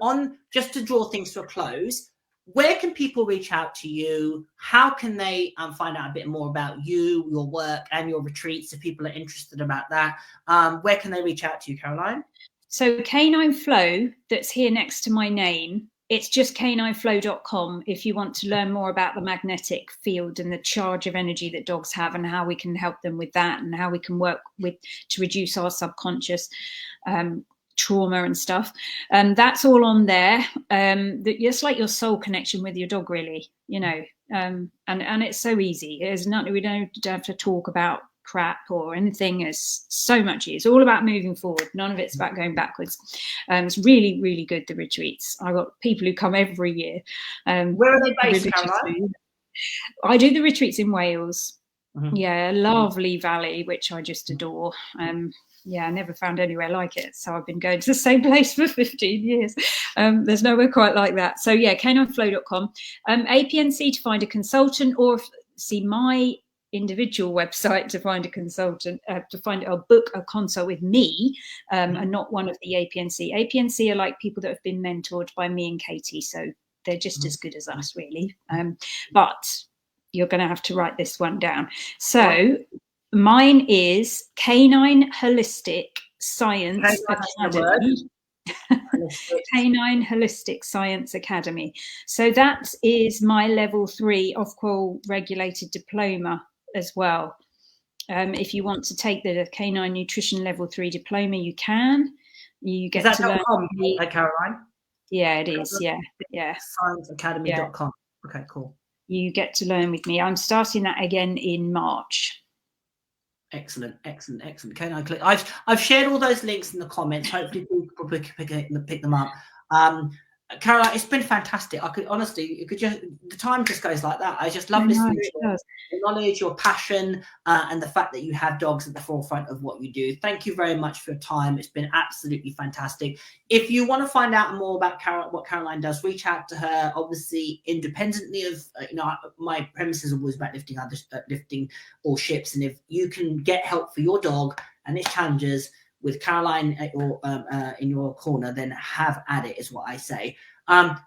Speaker 1: just to draw things to a close, where can people reach out to you? How can they find out a bit more about you, your work, and your retreats if people are interested about that? Where can they reach out to you, Caroline?
Speaker 2: So Canine Flow, that's here next to my name, it's just canineflow.com if you want to learn more about the magnetic field and the charge of energy that dogs have and how we can help them with that and how we can work to reduce our subconscious trauma and stuff. That's all on there. It's like your soul connection with your dog, really, and it's so easy. There's nothing, we don't have to talk about crap or anything. It's so much easier. It's all about moving forward. None of it's about going backwards. It's really, really good, the retreats. I've got people who come every year.
Speaker 1: Where are they based, Caroline?
Speaker 2: I do the retreats in Wales. Yeah, lovely valley, which I just adore. Yeah, I never found anywhere like it. So I've been going to the same place for 15 years. There's nowhere quite like that. So yeah, canineflow.com. APNC to find a consultant, or see my individual website to find a consultant, book a consult with me, and not one of the APNC. APNC are like people that have been mentored by me and Katie. So they're just as good as us, really. But you're going to have to write this one down. So mine is Canine Holistic Science Academy. Canine Holistic Science Academy. So that is my level 3 Ofqual regulated diploma as well. If you want to take the Canine Nutrition level 3 diploma, you can. You get to learn.
Speaker 1: Caroline?
Speaker 2: Yeah, it is. Yeah.
Speaker 1: Scienceacademy.com. Yeah. Okay, cool.
Speaker 2: You get to learn with me. I'm starting that again in March.
Speaker 1: Excellent. Canine Click. I've shared all those links in the comments. Hopefully people pick them up. Caroline, it's been fantastic. The time just goes like that. I just love listening to your knowledge, your passion, and the fact that you have dogs at the forefront of what you do. Thank you very much for your time. It's been absolutely fantastic. If you want to find out more about what Caroline does, reach out to her, obviously independently of, my premise is always about lifting all ships. And if you can get help for your dog and its challenges with Caroline in your corner, then have at it, is what I say.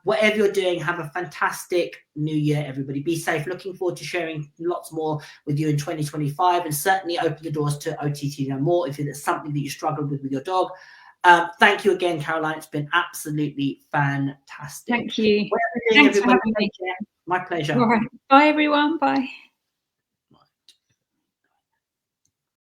Speaker 1: Whatever you're doing, have a fantastic new year, everybody. Be safe. Looking forward to sharing lots more with you in 2025, and certainly open the doors to OTT no more if it's something that you struggle with your dog. Thank you again, Caroline. It's been absolutely fantastic.
Speaker 2: Thank you. Thanks for having me.
Speaker 1: My pleasure.
Speaker 2: All right. Bye, everyone. Bye.